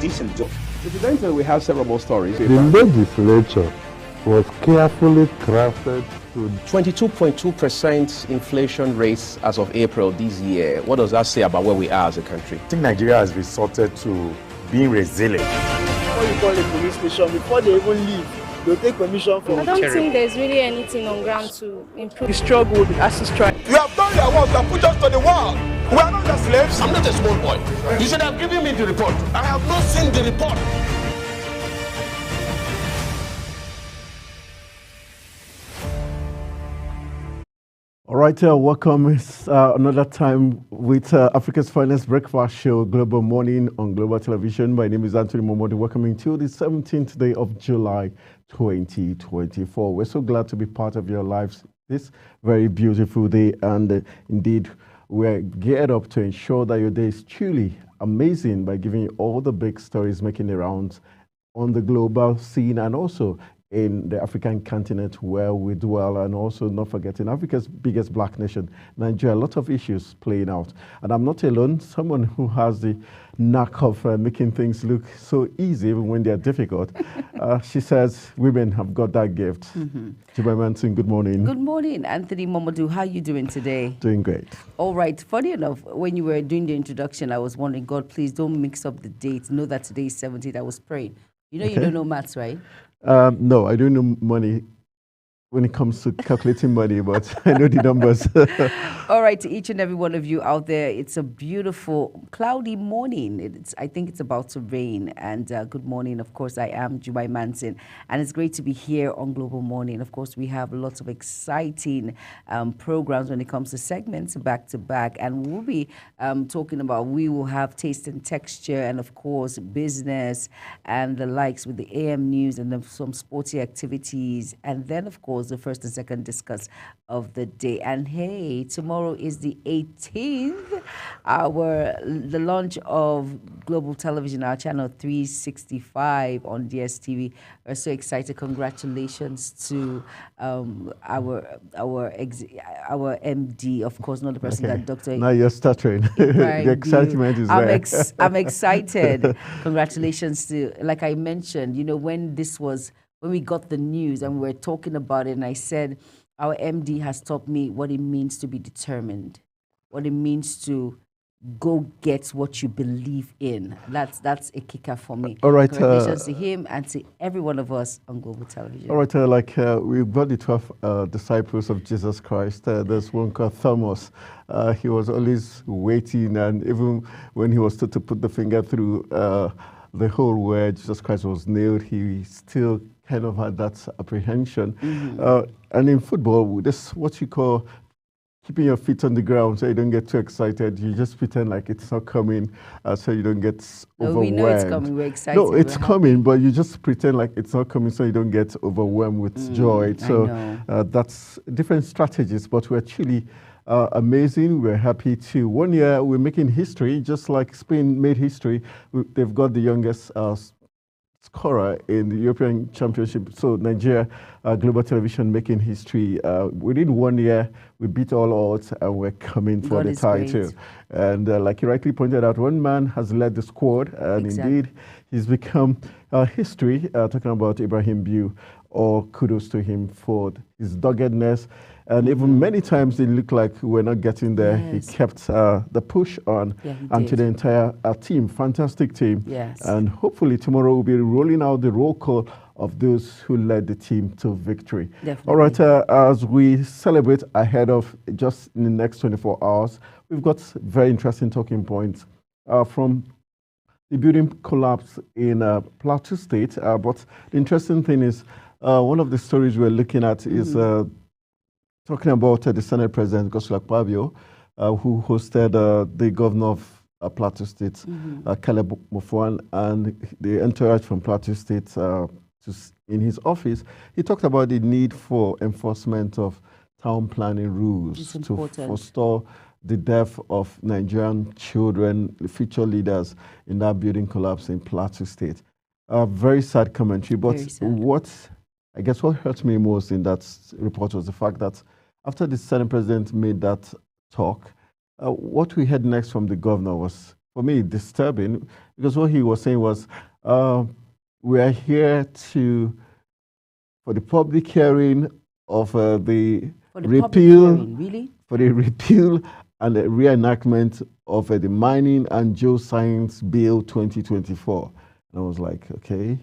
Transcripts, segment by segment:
decent job. Incidentally, we have several more stories. The legislature was carefully crafted to 22.2% inflation rates as of April this year. What does that say about where we are as a country? I think Nigeria has resorted to being resilient. Before you call a police station, before they even leave, they'll take permission from. I don't think there's really anything on ground to improve. The struggle, the ASU strike. You have done your work, you have put us to the wall. We are not the slaves. I'm not a small boy. You should have given me the report. I have not seen the report. All right, welcome. It's another time with Africa's Finest Breakfast Show, Global Morning on Global Television. My name is Anthony Momodu, welcoming to the 17th day of July 2024. We're so glad to be part of your lives this very beautiful day. And indeed, we're geared up to ensure that your day is truly amazing by giving you all the big stories making the rounds on the global scene and also in the African continent where we dwell, and also not forgetting Africa's biggest black nation, Nigeria. A lot of issues playing out. And I'm not alone, someone who has the knack of making things look so easy even when they're difficult. She says women have got that gift. Jemima Manson, good morning. Good morning, Anthony Momodu. How are you doing today? Doing great. All right. Funny enough, when you were doing the introduction, I was wondering, God, please don't mix up the dates. Know that today is 17th. I was praying. You know, you don't know maths, right? No, I don't know money when it comes to calculating money, but I know the numbers. All right, to each and every one of you out there, it's a beautiful, cloudy morning. I think it's about to rain. And good morning. Of course, I am Jemima Manson, and it's great to be here on Global Morning. Of course, we have lots of exciting programs when it comes to segments back to back, and we'll be talking about, we will have taste and texture, and of course, business and the likes with the AM news and then some sporty activities, and then of course the first and second discuss of the day. And hey, tomorrow is the 18th, the launch of Global Television, our channel 365 on DSTV. We're so excited. Congratulations to our MD, of course, not the person that Dr. Now you're stuttering. The excitement is there. I'm excited. Congratulations to, like I mentioned, you know, when we got the news and we were talking about it, and I said, our MD has taught me what it means to be determined, what it means to go get what you believe in. That's a kicker for me. All right. Congratulations to him and to every one of us on Global Television. All right, we've got the 12 disciples of Jesus Christ. There's one called Thomas. He was always waiting, and even when he was told to put the finger through the hole where Jesus Christ was nailed, he still kind of had that apprehension. And in football, this what you call keeping your feet on the ground so you don't get too excited. You just pretend like it's not coming so you don't get overwhelmed. We know it's coming. We're excited. No, it's coming, but you just pretend like it's not coming so you don't get overwhelmed with joy. So that's different strategies, but we're actually amazing. We're happy to. 1 year, we're making history, just like Spain made history. They've got the youngest scorer in the European Championship. So Nigeria, Global Television making history. Within 1 year, we beat all odds and we're coming for the title. Great. And like you rightly pointed out, one man has led the squad, and indeed, he's become history. Talking about Ibrahim Biu, all kudos to him for his doggedness. And even many times it looked like we're not getting there. Yes. He kept the push on and to the entire team. Fantastic team. Yes. And hopefully tomorrow we'll be rolling out the roll call of those who led the team to victory. Definitely. All right, as we celebrate ahead of just in the next 24 hours, we've got very interesting talking points from the building collapse in Plateau State. But the interesting thing is one of the stories we're looking at is talking about the Senate President, Godswill Akpabio, who hosted the governor of Plateau State, Caleb Mutfwang, and the entourage from Plateau State in his office. He talked about the need for enforcement of town planning rules to forestall the death of Nigerian children, future leaders in that building collapse in Plateau State. Very sad commentary, but what hurt me most in that report was the fact that after the Senate President made that talk, what we heard next from the governor was for me, disturbing, because what he was saying was, we are here for the public hearing of the repeal, really? for the repeal and the reenactment of the Mining and Geoscience Bill 2024. And I was like, okay.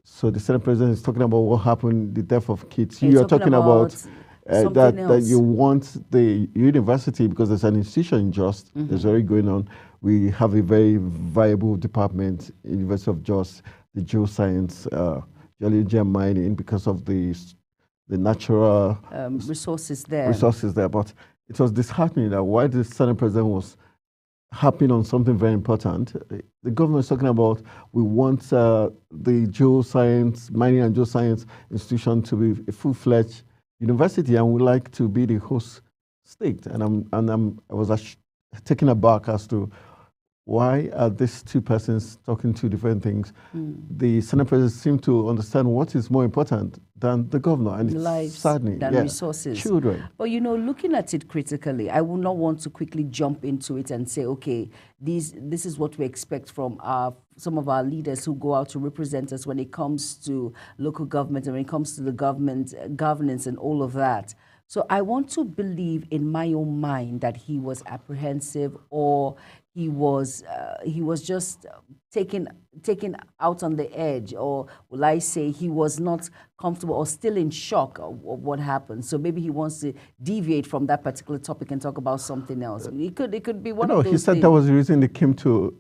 So the Senate President is talking about what happened, the death of kids. You are talking about that you want the university, because there's an institution in Jos that's already going on. We have a very viable department, University of Jos, the geoscience, geology and mining, because of the natural resources there. But it was disheartening that while the Senate President was harping on something very important, the government is talking about, we want the geoscience, mining and geoscience institution to be a full-fledged university, and we like to be the host state. And I was taken aback as to why are these two persons talking two different things. The Senate President seemed to understand what is more important than the governor, and lives it's saddening. than resources. Children. But looking at it critically, I would not want to quickly jump into it and say, okay, this is what we expect from some of our leaders who go out to represent us when it comes to local government and when it comes to the government governance and all of that. So I want to believe in my own mind that he was apprehensive, or he was just taken out on the edge, or will I say he was not comfortable or still in shock of what happened. So maybe he wants to deviate from that particular topic and talk about something else. It could be one of those he said things. That was the reason they came to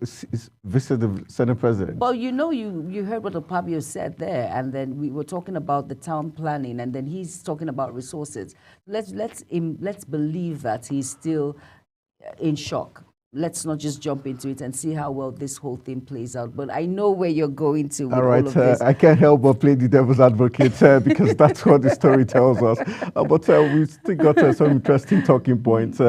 visit the Senate President. Well, you heard what Opabio said there, and then we were talking about the town planning, and then he's talking about resources. Let's believe that he's still in shock. Let's not just jump into it and see how well this whole thing plays out. But I know where you're going to with all of this. I can't help but play the devil's advocate because that's what the story tells us. But we've still got some interesting talking points.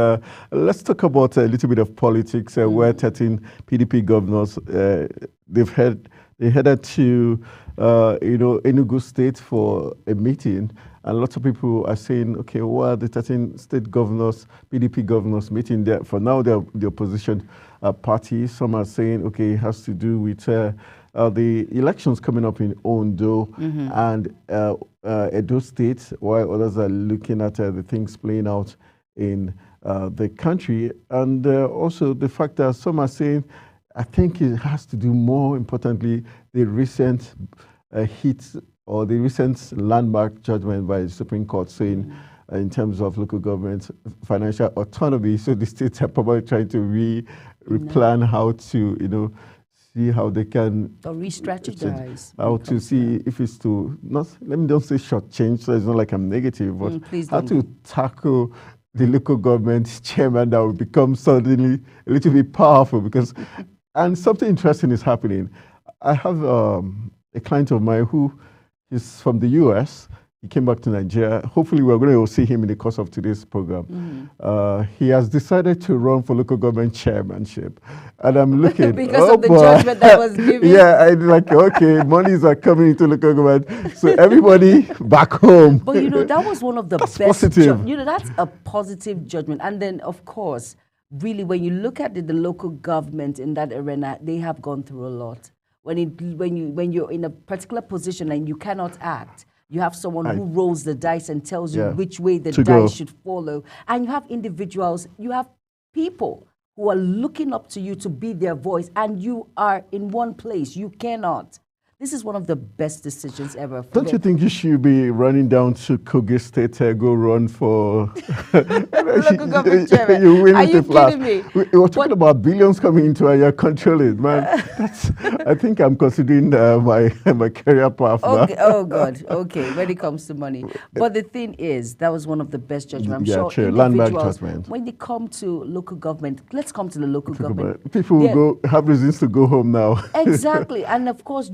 Let's talk about a little bit of politics. Where 13 PDP governors, they headed to Enugu State for a meeting. And lots of people are saying, okay, why are the 13 state governors, PDP governors meeting there? For now, they're the opposition party. Some are saying, okay, it has to do with the elections coming up in Ondo and Edo State, while others are looking at the things playing out in the country. And also the fact that some are saying, I think it has to do more importantly, the recent hits or the recent landmark judgment by the Supreme Court saying in terms of local government financial autonomy, so the states are probably trying to replan how to, see how they can... Or re-strategize. How to see if it's to, let me don't say shortchange, so it's not like I'm negative, but how to tackle the local government chairman that will become suddenly a little bit powerful because... And something interesting is happening. I have a client of mine who is from the US. He came back to Nigeria. Hopefully, we're going to see him in the course of today's program. He has decided to run for local government chairmanship. And I'm looking... because of the judgment that was given. Yeah, I'm like, okay, monies are coming into local government. So everybody back home. But, that was one of the best... Positive. That's a positive judgment. And then, of course, really, when you look at the local government in that arena, they have gone through a lot. When you're in a particular position and you cannot act, you have someone who rolls the dice and tells you which way the dice should follow. And you have individuals, you have people who are looking up to you to be their voice, and you are in one place. You cannot. This is one of the best decisions ever. Don't you think you should be running down to Kogi State, go run for local government chairman? You win Are it you flash. kidding me? We were talking about billions coming into and you're controlling, man. I think I'm considering my career path now. Okay, oh God, okay, when it comes to money. But the thing is, that was one of the best judgments. I'm sure landmark judgment. When they come to local government, let's come to the local government. People will have reasons to go home now. Exactly, and of course,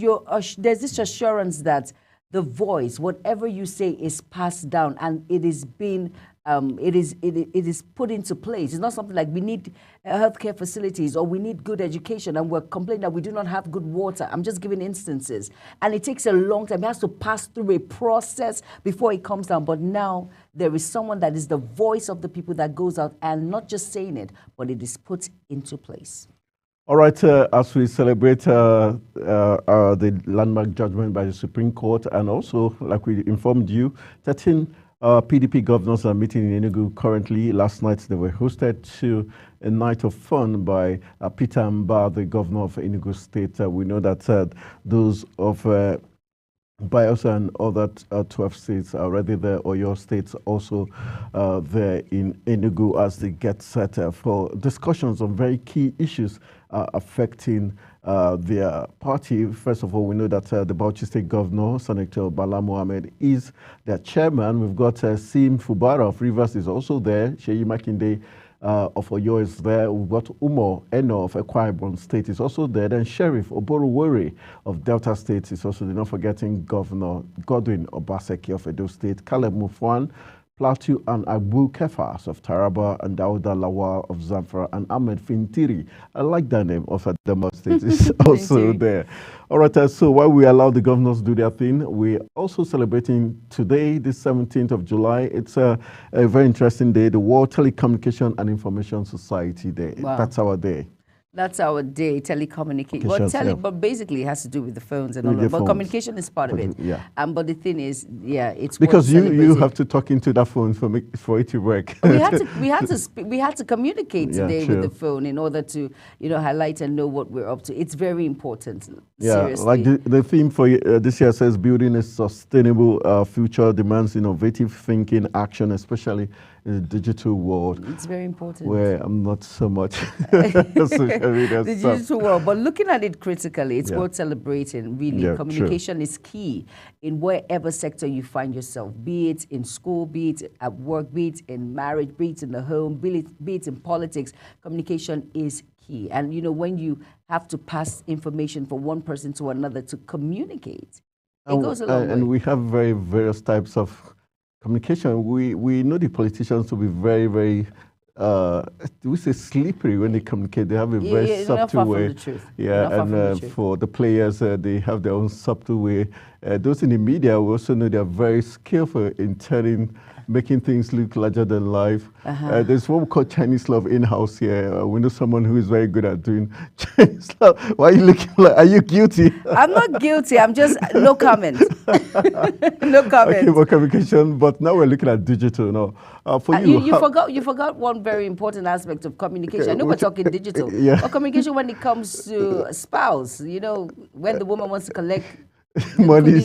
there's this assurance that the voice, whatever you say, is passed down, and it is being, it is put into place. It's not something like we need healthcare facilities or we need good education, and we're complaining that we do not have good water. I'm just giving instances, and it takes a long time. It has to pass through a process before it comes down. But now there is someone that is the voice of the people that goes out and not just saying it, but it is put into place. All right, as we celebrate the landmark judgment by the Supreme Court, and also, like we informed you, 13 PDP governors are meeting in Enugu currently. Last night, they were hosted to a night of fun by Peter Mba, the governor of Enugu State. We know that those of Bayelsa and other 12 states are already there, or your states also there in Enugu, as they get set for discussions on very key issues affecting their party. First of all, we know that the Bauchi State Governor, Senator Bala Mohammed, is their chairman. We've got Sim Fubara of Rivers is also there. Sheyi Makinde of Oyo is there. We've got Umo Eno of Akwa Ibom State is also there. Then Sheriff Oboruwere of Delta State is also there. Not forgetting Governor Godwin Obaseki of Edo State, Caleb Mufwan, Plateau, and Abu Kefas of Taraba, and Dauda Lawal of Zamfara, and Ahmed Fintiri, I like that name, of Adamawa State, is also there. All right, so while we allow the governors to do their thing, we're also celebrating today, the 17th of July. It's a very interesting day, the World Telecommunication and Information Society Day. Wow. That's our day. That's our day, telecommunication. But basically it has to do with the phones and all that. But communication is part of it. Yeah. But the thing is, yeah, it's because you have to talk into that phone for it to work. we had to communicate today with the phone in order to, highlight and know what we're up to. It's very important. Yeah, seriously. like the theme for this year says, building a sustainable future demands innovative thinking, action, especially in the digital world. It's very important. Where I'm not so much social media the stuff. digital world, but looking at it critically, it's worth celebrating, really. Yeah, communication is key in wherever sector you find yourself, be it in school, be it at work, be it in marriage, be it in the home, be it in politics. Communication is key. And, when you have to pass information from one person to another to communicate, it goes a long way. And we have various types of communication. We know the politicians to be very, very, we say slippery when they communicate. They have a very subtle way. From the truth. Yeah, and for the players, they have their own subtle way. Those in the media, we also know they are very skillful in making things look larger than life. There's what we call Chinese love in-house here. We know someone who is very good at doing Chinese love. Why are you looking like, are you guilty? I'm not guilty. I'm just, no comment. No comment. Okay, for communication, but now we're looking at digital now. For you forgot one very important aspect of communication. I know we're talking digital. Or communication when it comes to spouse, when the woman wants to collect money,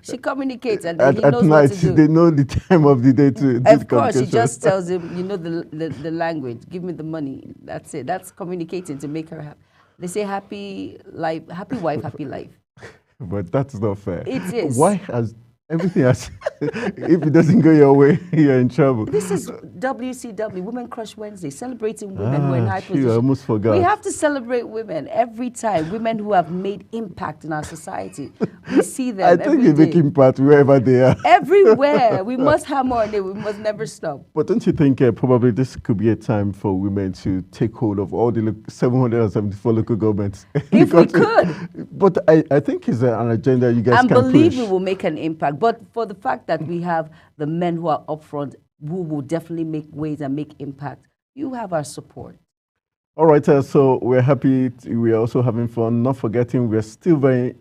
she communicates and he knows night, what to do. They know the time of the day to do Of course, she just tells him, the language. Give me the money. That's it. That's communicating to make her happy. They say happy life, happy wife, happy life. But that's not fair. It is. Why has everything has? If it doesn't go your way, you're in trouble. This is WCW, Women Crush Wednesday, celebrating women who are in high position. I almost forgot. We have to celebrate women every time, women who have made impact in our society. We see them I think they make impact wherever they are. Everywhere. We must hammer on it. We must never stop. But don't you think probably this could be a time for women to take hold of all the 774 local governments? If we could. But I think it's an agenda you guys can push. And believe we will make an impact. But for the fact that we have the men who are up front, who will definitely make waves and make impact, you have our support. All right, so we're happy. We're also having fun. Not forgetting, we're still very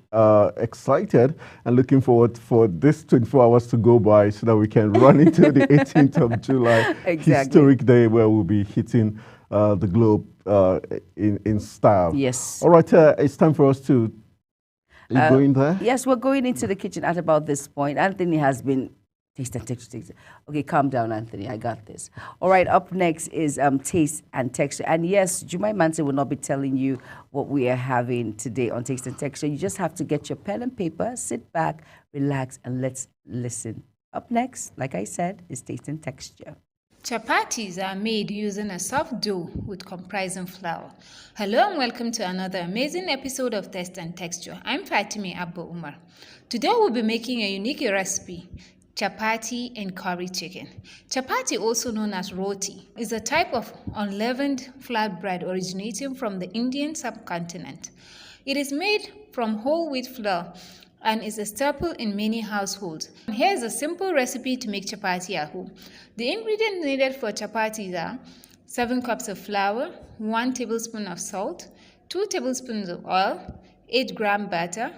excited and looking forward for this 24 hours to go by so that we can run into the 18th of July, historic day where we'll be hitting the globe in style. Yes. All right, it's time for us to... Are you going there? Yes, we're going into the kitchen at about this point. Anthony has been... Taste and texture. Okay, calm down, Anthony. I got this. All right, up next is taste and texture. And yes, Jumai Manson will not be telling you what we are having today on Taste and Texture. You just have to get your pen and paper, sit back, relax, and let's listen. Up next, like I said, is Taste and Texture. Chapatis are made using a soft dough with comprising flour. Hello and welcome to another amazing episode of Taste and Texture. I'm Fatimi Abba Umar. Today we'll be making a unique recipe, chapati and curry chicken. Chapati, also known as roti, is a type of unleavened flatbread originating from the Indian subcontinent. It is made from whole wheat flour and is a staple in many households. Here's a simple recipe to make chapati at home. The ingredients needed for chapatis are 7 cups of flour, 1 tablespoon of salt, 2 tablespoons of oil, 8-gram butter,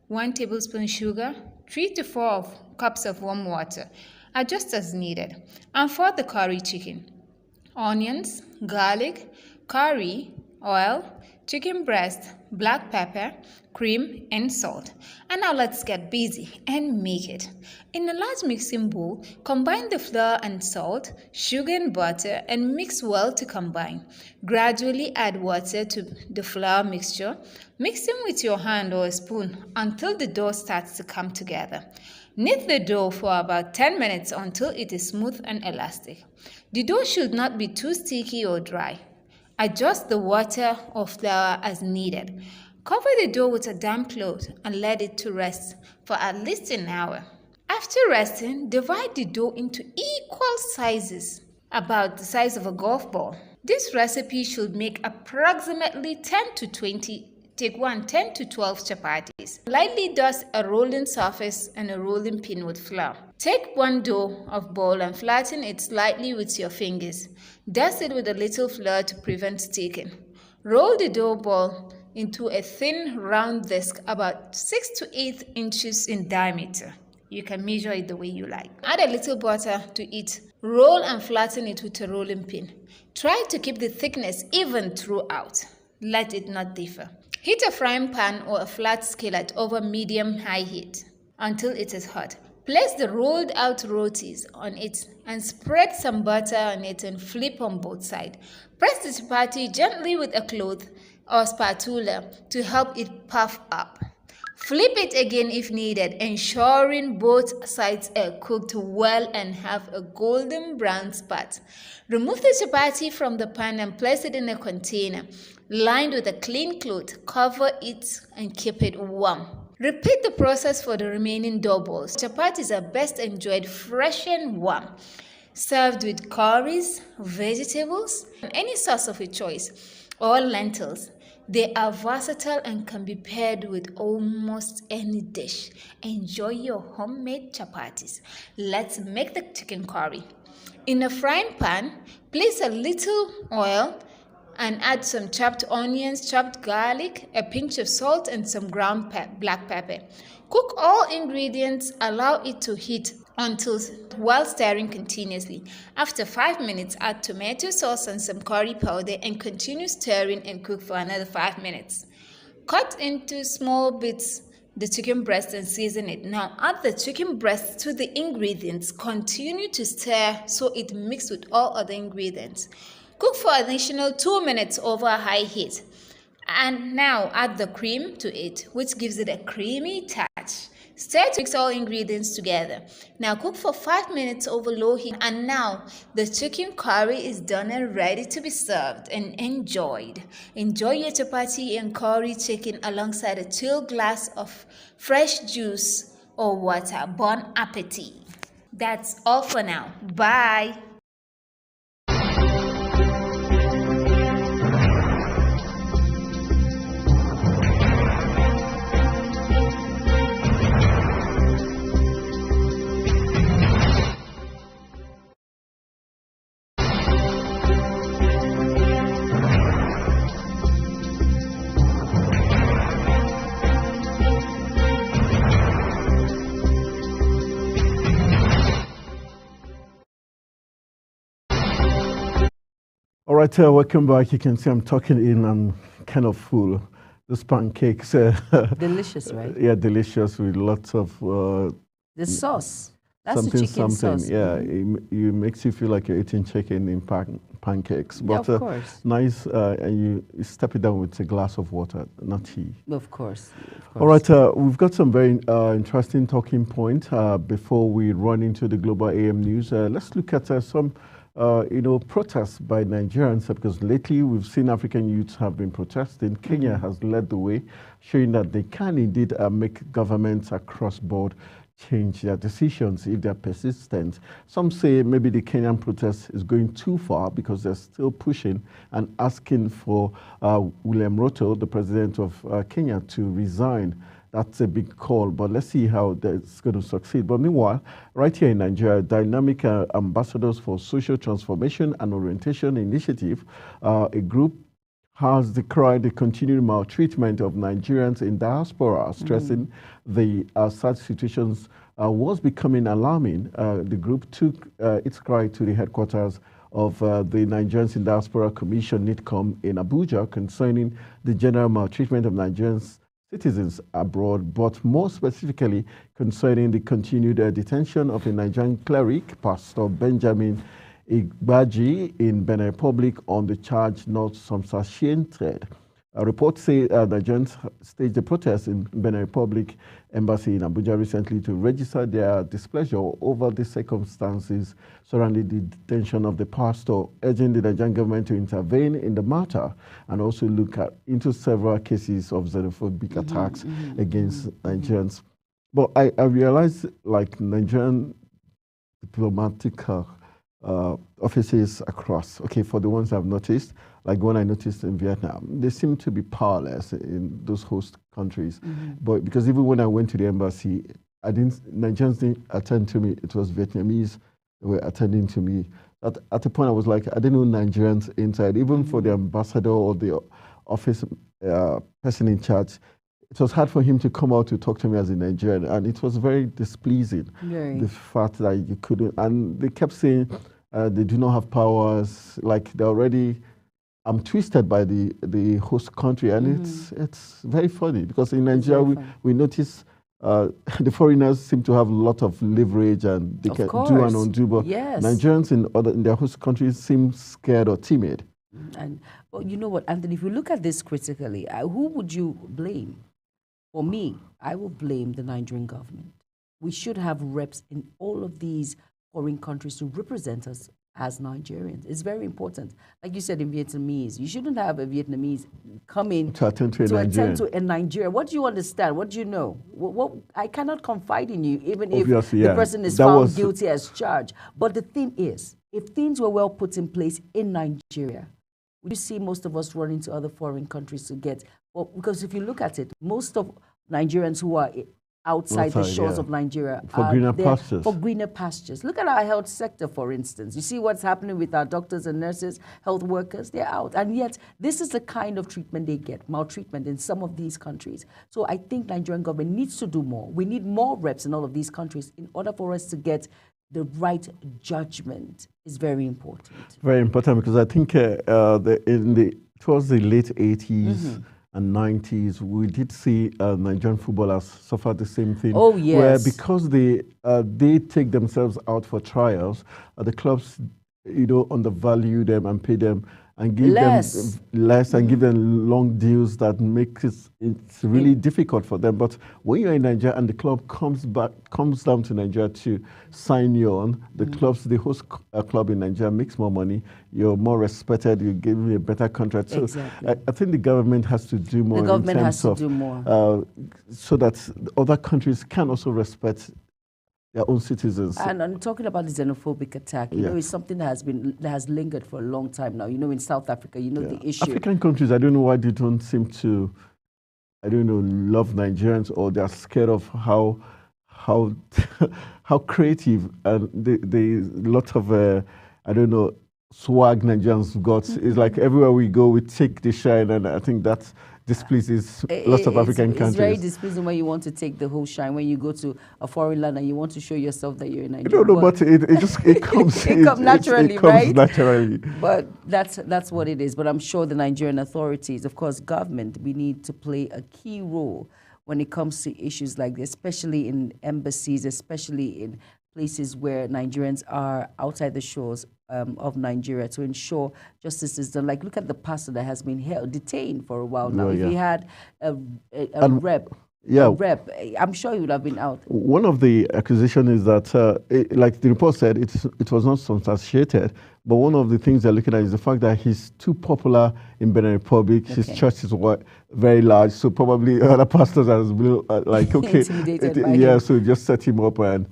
1 tablespoon sugar, 3 to 4 cups of warm water, adjust as needed. And for the curry chicken, onions, garlic, curry, oil, chicken breast, black pepper, cream, and salt. And now let's get busy and make it. In a large mixing bowl, combine the flour and salt, sugar and butter, and mix well to combine. Gradually add water to the flour mixture, mixing with your hand or a spoon until the dough starts to come together. Knead the dough for about 10 minutes until it is smooth and elastic. The dough should not be too sticky or dry. Adjust the water or flour as needed. Cover the dough with a damp cloth and let it to rest for at least an hour. After resting, divide the dough into equal sizes, about the size of a golf ball. This recipe should make approximately 10 to 12 chapatis. Lightly dust a rolling surface and a rolling pin with flour. Take one dough of ball and flatten it slightly with your fingers. Dust it with a little flour to prevent sticking. Roll the dough ball into a thin round disc about 6 to 8 inches in diameter. You can measure it the way you like. Add a little butter to it. Roll and flatten it with a rolling pin. Try to keep the thickness even throughout. Let it not differ. Heat a frying pan or a flat skillet over medium-high heat until it is hot. Place the rolled out rotis on it and spread some butter on it and flip on both sides. Press the chapati gently with a cloth or spatula to help it puff up. Flip it again if needed, ensuring both sides are cooked well and have a golden brown spot. Remove the chapati from the pan and place it in a container lined with a clean cloth. Cover it and keep it warm. Repeat the process for the remaining dough balls. Chapatis are best enjoyed fresh and warm, served with curries, vegetables, and any sauce of your choice, or lentils. They are versatile and can be paired with almost any dish. Enjoy your homemade chapatis. Let's make the chicken curry. In a frying pan, place a little oil and add some chopped onions, chopped garlic, a pinch of salt, and some ground black pepper. Cook all ingredients, allow it to heat while stirring continuously. After 5 minutes, add tomato sauce and some curry powder and continue stirring and cook for another 5 minutes. Cut into small bits the chicken breast and season it. Now add the chicken breast to the ingredients. Continue to stir so it mixes with all other ingredients. Cook for additional 2 minutes over high heat. And now add the cream to it, which gives it a creamy touch. Stir to mix all ingredients together. Now cook for 5 minutes over low heat. And now the chicken curry is done and ready to be served and enjoyed. Enjoy your chapati and curry chicken alongside a chilled glass of fresh juice or water. Bon appetit. That's all for now. Bye. All right, welcome back. You can see I'm talking in, I'm kind of full. Those pancakes. Delicious, right? Yeah, delicious with lots of... the sauce. That's the chicken sauce. Yeah, it makes you feel like you're eating chicken in pancakes. But yeah, of course. Nice, and you step it down with a glass of water, not tea. Of course. All right, we've got some very interesting talking points before we run into the Global AM News. Let's look at some protests by Nigerians, because lately we've seen African youths have been protesting. Kenya has led the way, showing that they can indeed make governments across board change their decisions if they're persistent. Some say maybe the Kenyan protest is going too far because they're still pushing and asking for William Ruto, the president of Kenya, to resign. That's a big call, but let's see how that's going to succeed. But meanwhile, right here in Nigeria, Dynamic Ambassadors for Social Transformation and Orientation Initiative, a group, has decried the continued maltreatment of Nigerians in diaspora, stressing the such situations was becoming alarming. The group took its cry to the headquarters of the Nigerians in Diaspora Commission, NITCOM, in Abuja, concerning the general maltreatment of Nigerians citizens abroad, but more specifically concerning the continued detention of a Nigerian cleric, Pastor Benjamin Igbaji, in Benin Republic on the charge not substantiated. Reports say Nigerians staged a protest in Benin Republic Embassy in Abuja recently to register their displeasure over the circumstances surrounding the detention of the pastor, urging the Nigerian government to intervene in the matter and also look into several cases of xenophobic attacks against Nigerians. But I realize, like, Nigerian diplomatic offices across, okay, for the ones I've noticed, like one I noticed in Vietnam, they seem to be powerless in those host countries. But because even when I went to the embassy, Nigerians didn't attend to me. It was Vietnamese that were attending to me. At a point, I was like, I didn't know Nigerians inside. Even for the ambassador or the office person in charge, it was hard for him to come out to talk to me as a Nigerian, and it was very displeasing, the fact that you couldn't. And they kept saying they do not have powers, like they already. I'm twisted by the host country, and it's very funny because in Nigeria we notice the foreigners seem to have a lot of leverage and they can do and undo, but Nigerians in their host countries seem scared or timid. And well, you know what, Anthony, if you look at this critically, who would you blame? For me, I will blame the Nigerian government. We should have reps in all of these foreign countries to represent us as Nigerians. It's very important. Like you said in Vietnamese, you shouldn't have a Vietnamese come in to attend to a Nigerian. What do you understand? What do you know? What I cannot confide in you, even if the person is found guilty as charged. But the thing is, if things were well put in place in Nigeria, would you see most of us running to other foreign countries to get? Well, because if you look at it, most of Nigerians who are outside the shores of Nigeria for greener pastures. For greener pastures. Look at our health sector, for instance. You see what's happening with our doctors and nurses, health workers, they're out. And yet, this is the kind of treatment they get, maltreatment in some of these countries. So I think Nigerian government needs to do more. We need more reps in all of these countries in order for us to get the right judgment. Is very important. Very important, because I think towards the late 80s, and 90s, we did see Nigerian footballers suffer the same thing. Oh, yes. Where because they take themselves out for trials, the clubs, undervalue them and pay them and give them less and give them long deals that makes it's really difficult for them. But when you're in Nigeria and the club comes down to Nigeria to sign you on, the host club in Nigeria makes more money, you're more respected, you give me a better contract. So I think the government has to do more. The government has to do more. So that other countries can also respect their own citizens. And I'm talking about the xenophobic attack. You know, it's something that has lingered for a long time now. You know, in South Africa, the issue. African countries, I don't know why they don't seem to, love Nigerians, or they're scared of how creative and the lot of swag Nigerians got. It's like everywhere we go, we take the shine, and I think that displeases lots of African countries. It's very displeasing when you want to take the whole shine, when you go to a foreign land and you want to show yourself that you're in Nigeria. No, but it comes it comes naturally, right? Naturally. But that's what it is. But I'm sure the Nigerian authorities, of course, government, we need to play a key role when it comes to issues like this, especially in embassies, especially in places where Nigerians are outside the shores of Nigeria, to ensure justice is done. Like, look at the pastor that has been detained for a while now. If he had a rep, I'm sure he would have been out. One of the accusations is that, like the report said, it was not substantiated, but one of the things they're looking at is the fact that he's too popular in Benin Republic. His church is very large, so probably other pastors has been intimidated by him. So just set him up, and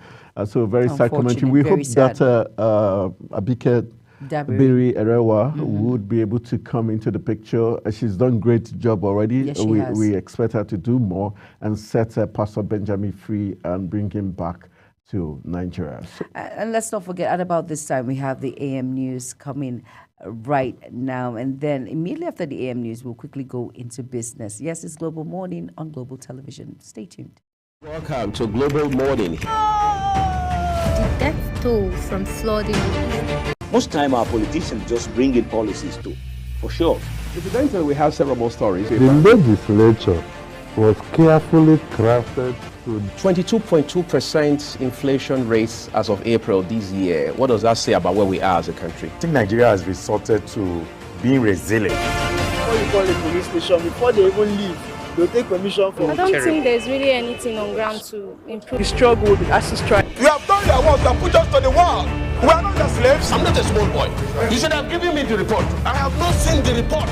so very sad commentary. We hope that Abike Biri Erewa would be able to come into the picture. She's done great job already. Yes, we expect her to do more and set Pastor Benjamin free and bring him back to Nigeria. And let's not forget, at about this time, we have the AM News coming right now. And then immediately after the AM News, we'll quickly go into business. Yes, it's Global Morning on Global Television. Stay tuned. Welcome to Global Morning. The death toll from flooding. Most time our politicians just bring in policies too, for sure. Incidentally, we have several more stories. The legislature was carefully crafted to 22.2% inflation rate as of April this year. What does that say about where we are as a country? I think Nigeria has resorted to being resilient. Before you call a police station, before they even leave, they'll take permission from I don't think there's really anything on ground to improve. the struggle, the ASIS strike. You have done their work and put us to the wall. We are not the slaves. I'm not a small boy. You should have given me the report. I have not seen the report.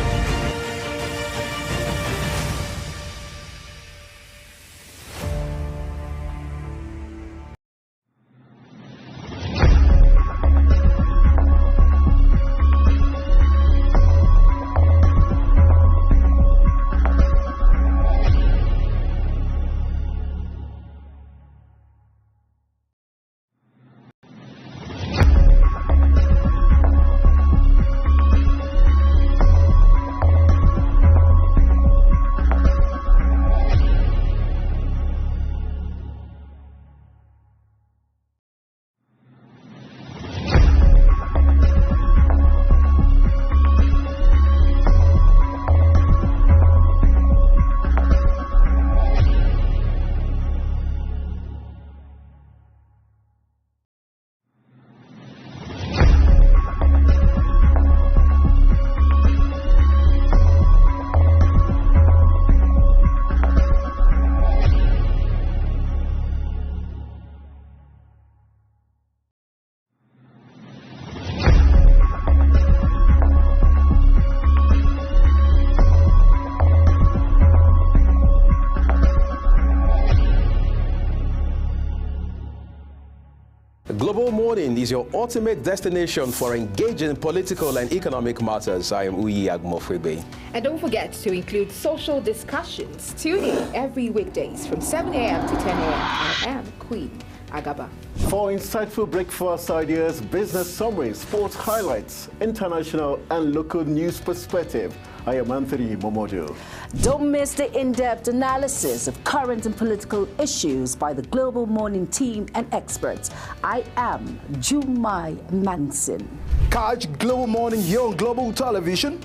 Global Morning is your ultimate destination for engaging political and economic matters. I am Uyi Agmofwebe. And don't forget to include social discussions. Tune in every weekdays from 7 a.m. to 10 a.m. I am Queen Agaba. For insightful breakfast ideas, business summaries, sports highlights, international and local news perspective, I am Anthony Momodu. Don't miss the in-depth analysis of current and political issues by the Global Morning team and experts. I am Jumai Manson. Catch Global Morning here on Global Television.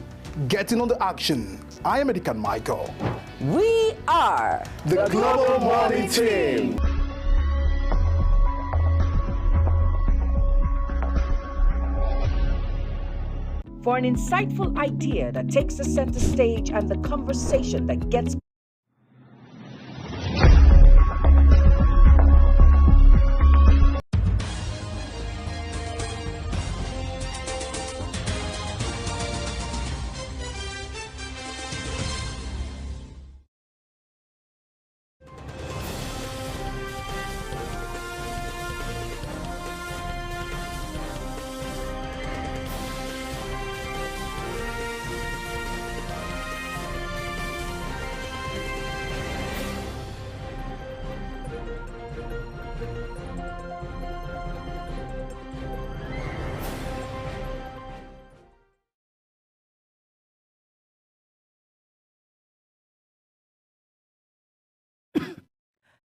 Getting on the action. I am Edikan Michael. We are the Global Morning team. For an insightful idea that takes the center stage and the conversation that gets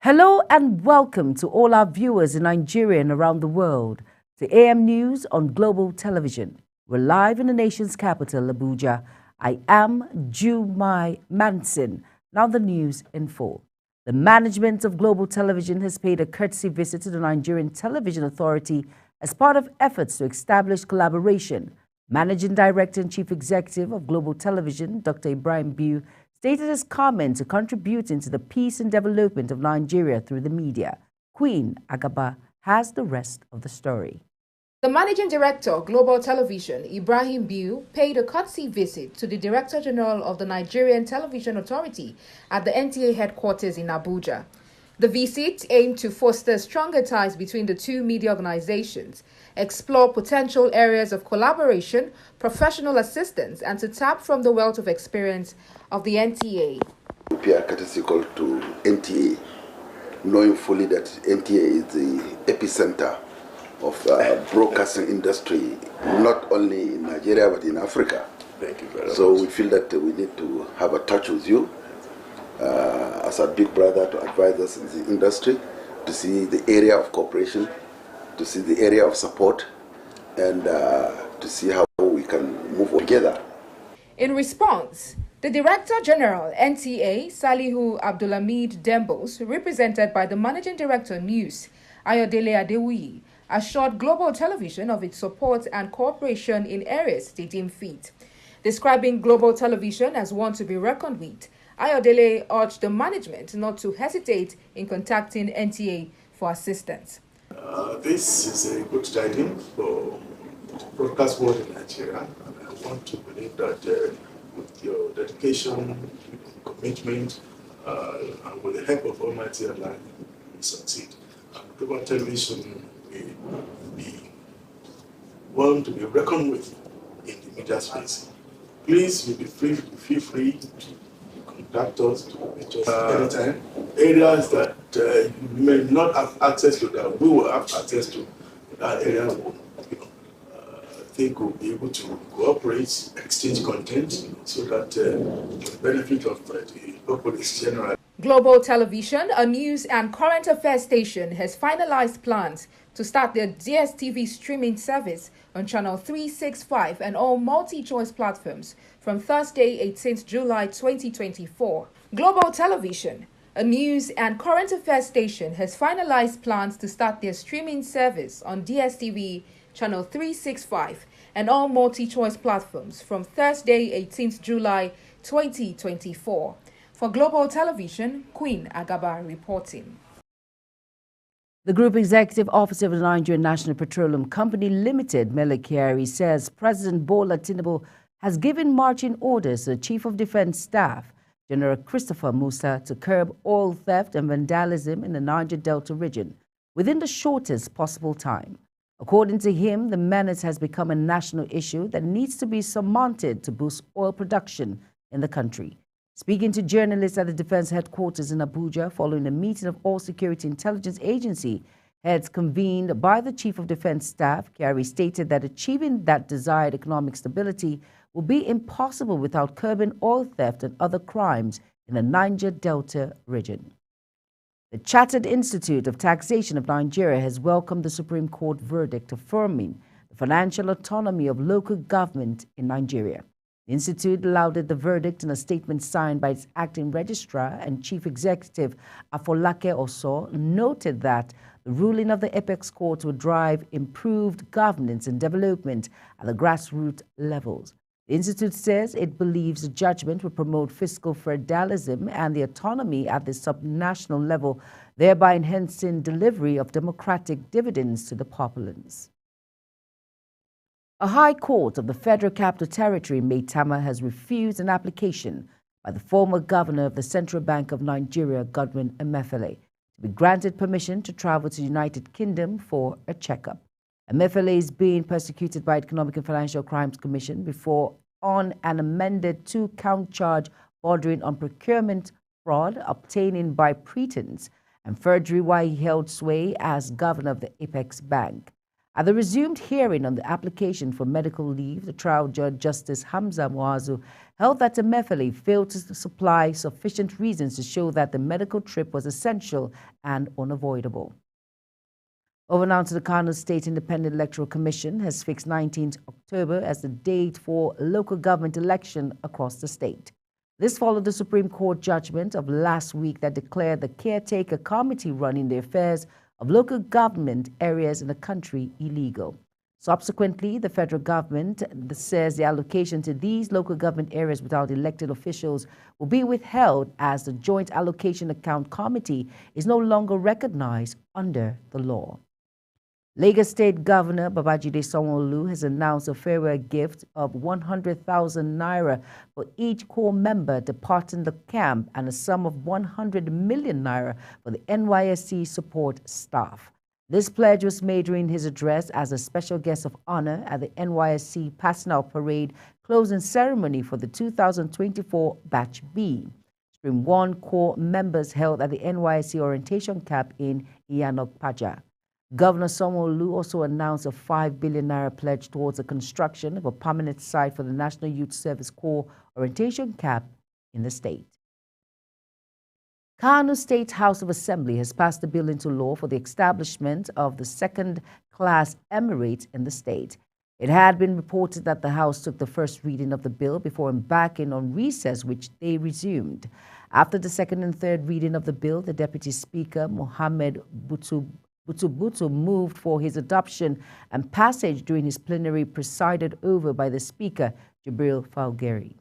Hello and welcome to all our viewers in Nigeria and around the world to AM News on Global Television. We're live in the nation's capital, Abuja. I am Jumai Manson. Now the news in full. The management of Global Television has paid a courtesy visit to the Nigerian Television Authority as part of efforts to establish collaboration. Managing Director and Chief Executive of Global Television, Dr. Ibrahim Biu, stated his comment to contributing to the peace and development of Nigeria through the media. Queen Agaba has the rest of the story. The Managing Director of Global Television, Ibrahim Biu, paid a courtesy visit to the Director General of the Nigerian Television Authority at the NTA headquarters in Abuja. The visit aimed to foster stronger ties between the two media organizations, explore potential areas of collaboration, professional assistance, and to tap from the wealth of experience of the NTA. We pay a courtesy call to NTA knowing fully that NTA is the epicenter of broadcasting industry, not only in Nigeria but in Africa. Thank you very much. So we feel that we need to have a touch with you as a big brother to advise us in the industry, to see the area of cooperation, to see the area of support, and to see how we can move together. In response, the Director General, NTA, Salihu Abdulhamid Dembos, represented by the Managing Director, News, Ayodele Adewuyi, assured Global Television of its support and cooperation in areas they deem fit. Describing Global Television as one to be reckoned with, Ayodele urged the management not to hesitate in contacting NTA for assistance. This is a good tidings for the broadcast world in Nigeria, and I want to believe that with your dedication, commitment, and with the help of Almighty Allah, we succeed. And Global Television will be one to be reckoned with in the media space. Please, feel free to contact us anytime. Areas that you may not have access to, that we will have access to, that area will, I think we'll be able to cooperate, exchange content, so that the benefit of the populace generally. Global Television, a news and current affairs station, has finalized plans to start their DSTV streaming service on Channel 365 and all multi-choice platforms from Thursday, 18th July 2024. Global Television, a news and current affairs station, has finalized plans to start their streaming service on DSTV, Channel 365 and all multi-choice platforms from Thursday, 18th July 2024. For Global Television, Queen Agaba reporting. The Group Executive Officer of the Nigerian National Petroleum Company Limited, Mele Kyari, says President Bola Tinubu has given marching orders to the Chief of Defense Staff, General Christopher Musa, to curb oil theft and vandalism in the Niger Delta region within the shortest possible time. According to him, the menace has become a national issue that needs to be surmounted to boost oil production in the country. Speaking to journalists at the Defense Headquarters in Abuja following a meeting of all security intelligence agency heads convened by the Chief of Defense Staff, Kyari stated that achieving that desired economic stability will be impossible without curbing oil theft and other crimes in the Niger Delta region. The Chartered Institute of Taxation of Nigeria has welcomed the Supreme Court verdict affirming the financial autonomy of local government in Nigeria. The Institute lauded the verdict in a statement signed by its acting registrar and chief executive, Afolake Oso, noted that the ruling of the Apex Court would drive improved governance and development at the grassroots levels. The Institute says it believes the judgment will promote fiscal federalism and the autonomy at the subnational level, thereby enhancing delivery of democratic dividends to the populace. A high court of the Federal Capital Territory, Maitama, has refused an application by the former governor of the Central Bank of Nigeria, Godwin Emefiele, to be granted permission to travel to the United Kingdom for a checkup. Emefiele is being persecuted by the Economic and Financial Crimes Commission before on an amended two-count charge bordering on procurement fraud, obtaining by pretense, and forgery while he held sway as governor of the Apex Bank. At the resumed hearing on the application for medical leave, the trial judge, Justice Hamza Muazu, held that Emefiele failed to supply sufficient reasons to show that the medical trip was essential and unavoidable. Over now to the Kano State Independent Electoral Commission has fixed 19th October as the date for local government election across the state. This followed the Supreme Court judgment of last week that declared the caretaker committee running the affairs of local government areas in the country illegal. Subsequently, the federal government says the allocation to these local government areas without elected officials will be withheld as the Joint Allocation Account Committee is no longer recognized under the law. Lagos State Governor Babajide Sanwo-Olu has announced a farewell gift of 100,000 naira for each corps member departing the camp and a sum of 100 million naira for the NYSC support staff. This pledge was made during his address as a special guest of honor at the NYSC Passing Out Parade closing ceremony for the 2024 Batch B. Stream 1 core members held at the NYSC orientation camp in Iyanokpaja. Governor Sanwo-Olu also announced a 5 billion naira pledge towards the construction of a permanent site for the National Youth Service Corps orientation camp in the state. Kano State House of Assembly has passed a bill into law for the establishment of the second-class emirate in the state. It had been reported that the House took the first reading of the bill before embarking on recess, which they resumed. After the second and third reading of the bill, the Deputy Speaker, Mohammed Butubutu, moved for his adoption and passage during his plenary presided over by the Speaker, Jibril Falgeri.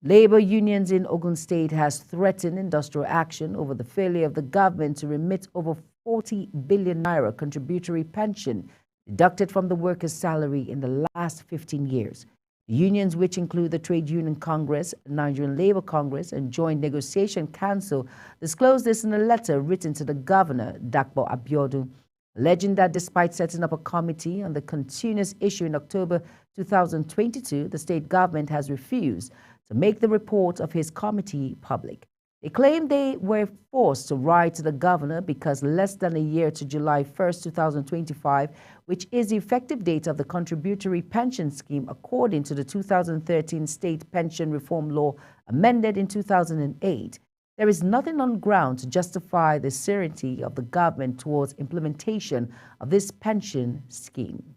Labor unions in Ogun State has threatened industrial action over the failure of the government to remit over 40 billion naira contributory pension deducted from the workers' salary in the last 15 years. The unions, which include the Trade Union Congress, Nigerian Labour Congress, and Joint Negotiation Council, disclosed this in a letter written to the governor, Dakpo Abiodun, alleging that despite setting up a committee on the continuous issue in October 2022, the state government has refused to make the report of his committee public. They claim they were forced to write to the governor because less than a year to July 1st, 2025, which is the effective date of the contributory pension scheme according to the 2013 State Pension Reform Law amended in 2008, there is nothing on ground to justify the certainty of the government towards implementation of this pension scheme.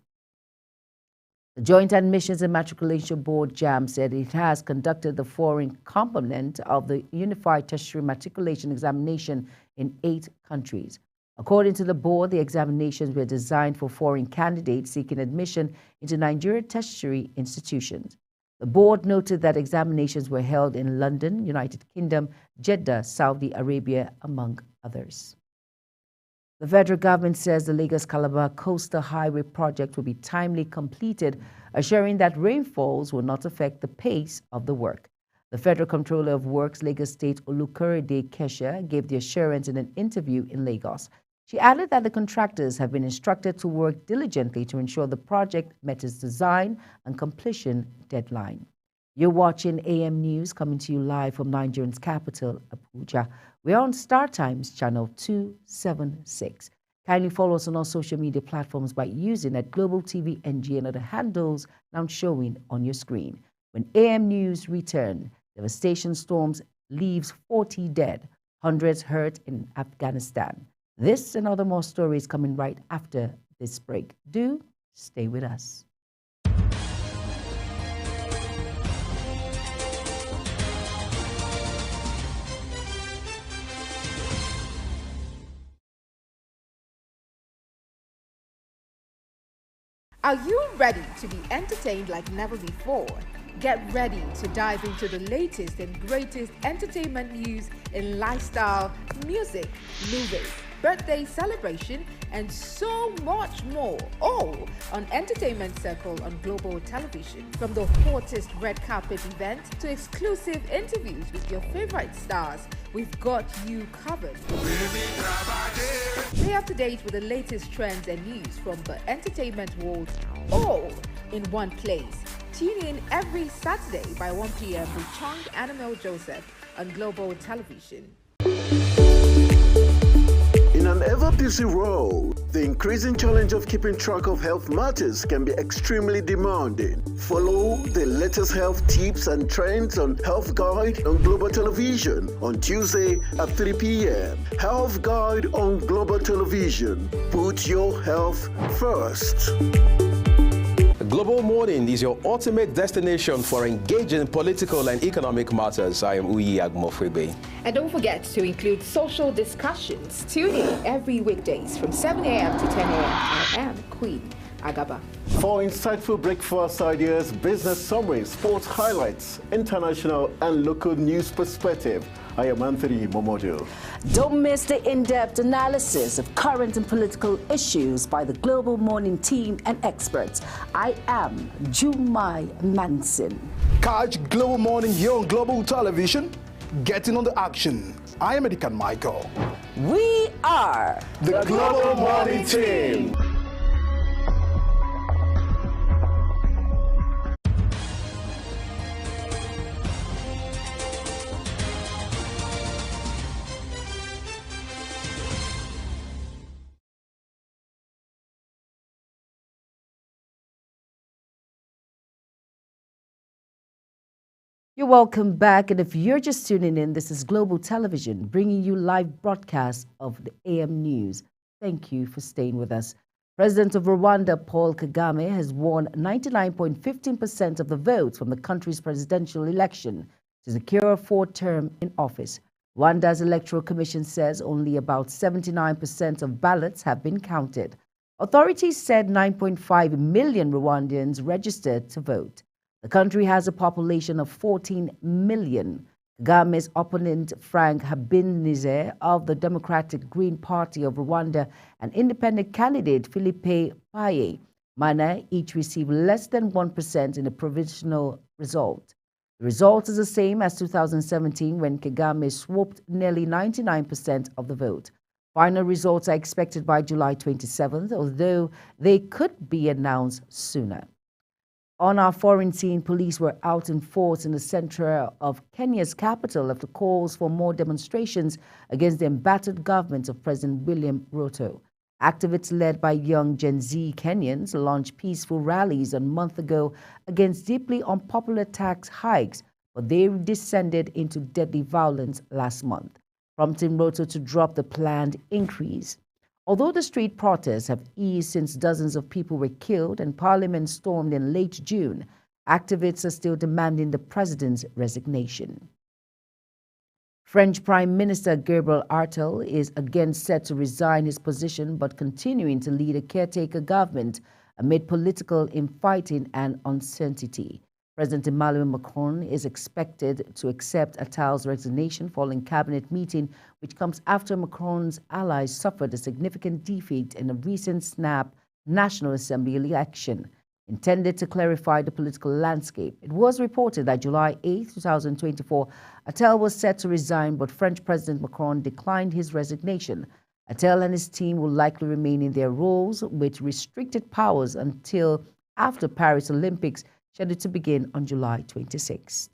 The Joint Admissions and Matriculation Board, JAMB, said it has conducted the foreign component of the Unified Tertiary Matriculation Examination in 8 countries. According to the board, the examinations were designed for foreign candidates seeking admission into Nigerian tertiary institutions. The board noted that examinations were held in London, United Kingdom, Jeddah, Saudi Arabia, among others. The federal government says the Lagos-Calabar Coastal Highway project will be timely completed, assuring that rainfalls will not affect the pace of the work. The Federal Comptroller of Works, Lagos State, Olukorede Kesha, gave the assurance in an interview in Lagos. She added that the contractors have been instructed to work diligently to ensure the project met its design and completion deadline. You're watching AM News, coming to you live from Nigeria's capital, Abuja. We're on Star Times channel 276. Kindly follow us on all social media platforms by using at Global TV NG and other handles now showing on your screen. When AM News return, devastation storms leaves 40 dead, hundreds hurt in Afghanistan. This and other more stories coming right after this break. Do stay with us. Are you ready to be entertained like never before? Get ready to dive into the latest and greatest entertainment news in lifestyle, music, movies, birthday celebration, and so much more, all on Entertainment Circle on Global Television. From the hottest red carpet event to exclusive interviews with your favorite stars, we've got you covered. Stay up to date with the latest trends and news from the entertainment world, all in one place. Tune in every Saturday by 1 p.m. with Chung and Emil Joseph on Global Television. In an ever-busy world, the increasing challenge of keeping track of health matters can be extremely demanding. Follow the latest health tips and trends on Health Guide on Global Television on Tuesday at 3 p.m. Health Guide on Global Television. Put your health first. Global Morning is your ultimate destination for engaging political and economic matters. I am Uyi Agmofwebe. And don't forget to include social discussions. Tune in every weekdays from 7 a.m. to 10 a.m. I am Queen Agaba. For insightful breakfast ideas, business summaries, sports highlights, international and local news perspective, I am Anthony Momodu. Don't miss the in-depth analysis of current and political issues by the Global Morning team and experts. I am Jumai Manson. Catch Global Morning here on Global Television. Getting on the action. I am Edikan Michael. We are the Global Morning team. You're welcome back, and if you're just tuning in, this is Global Television bringing you live broadcasts of the AM News. Thank you for staying with us. President of Rwanda, Paul Kagame, has won 99.15% of the votes from the country's presidential election to secure a fourth term in office. Rwanda's Electoral Commission says only about 79% of ballots have been counted. Authorities said 9.5 million Rwandans registered to vote. The country has a population of 14 million. Kagame's opponent, Frank Habineze of the Democratic Green Party of Rwanda, and independent candidate Philippe Paye Mana each received less than 1% in the provisional result. The result is the same as 2017 when Kagame swooped nearly 99% of the vote. Final results are expected by July 27th, although they could be announced sooner. On our foreign scene, police were out in force in the center of Kenya's capital after calls for more demonstrations against the embattled government of President William Ruto. Activists led by young Gen Z Kenyans launched peaceful rallies a month ago against deeply unpopular tax hikes, but they descended into deadly violence last month, prompting Ruto to drop the planned increase. Although the street protests have eased since dozens of people were killed and Parliament stormed in late June, activists are still demanding the president's resignation. French Prime Minister Gabriel Attal is again set to resign his position but continuing to lead a caretaker government amid political infighting and uncertainty. President Emmanuel Macron is expected to accept Attal's resignation following cabinet meeting, which comes after Macron's allies suffered a significant defeat in a recent snap National Assembly election intended to clarify the political landscape. It was reported that July 8, 2024, Attal was set to resign, but French President Macron declined his resignation. Attal and his team will likely remain in their roles with restricted powers until after Paris Olympics, scheduled to begin on July 26th.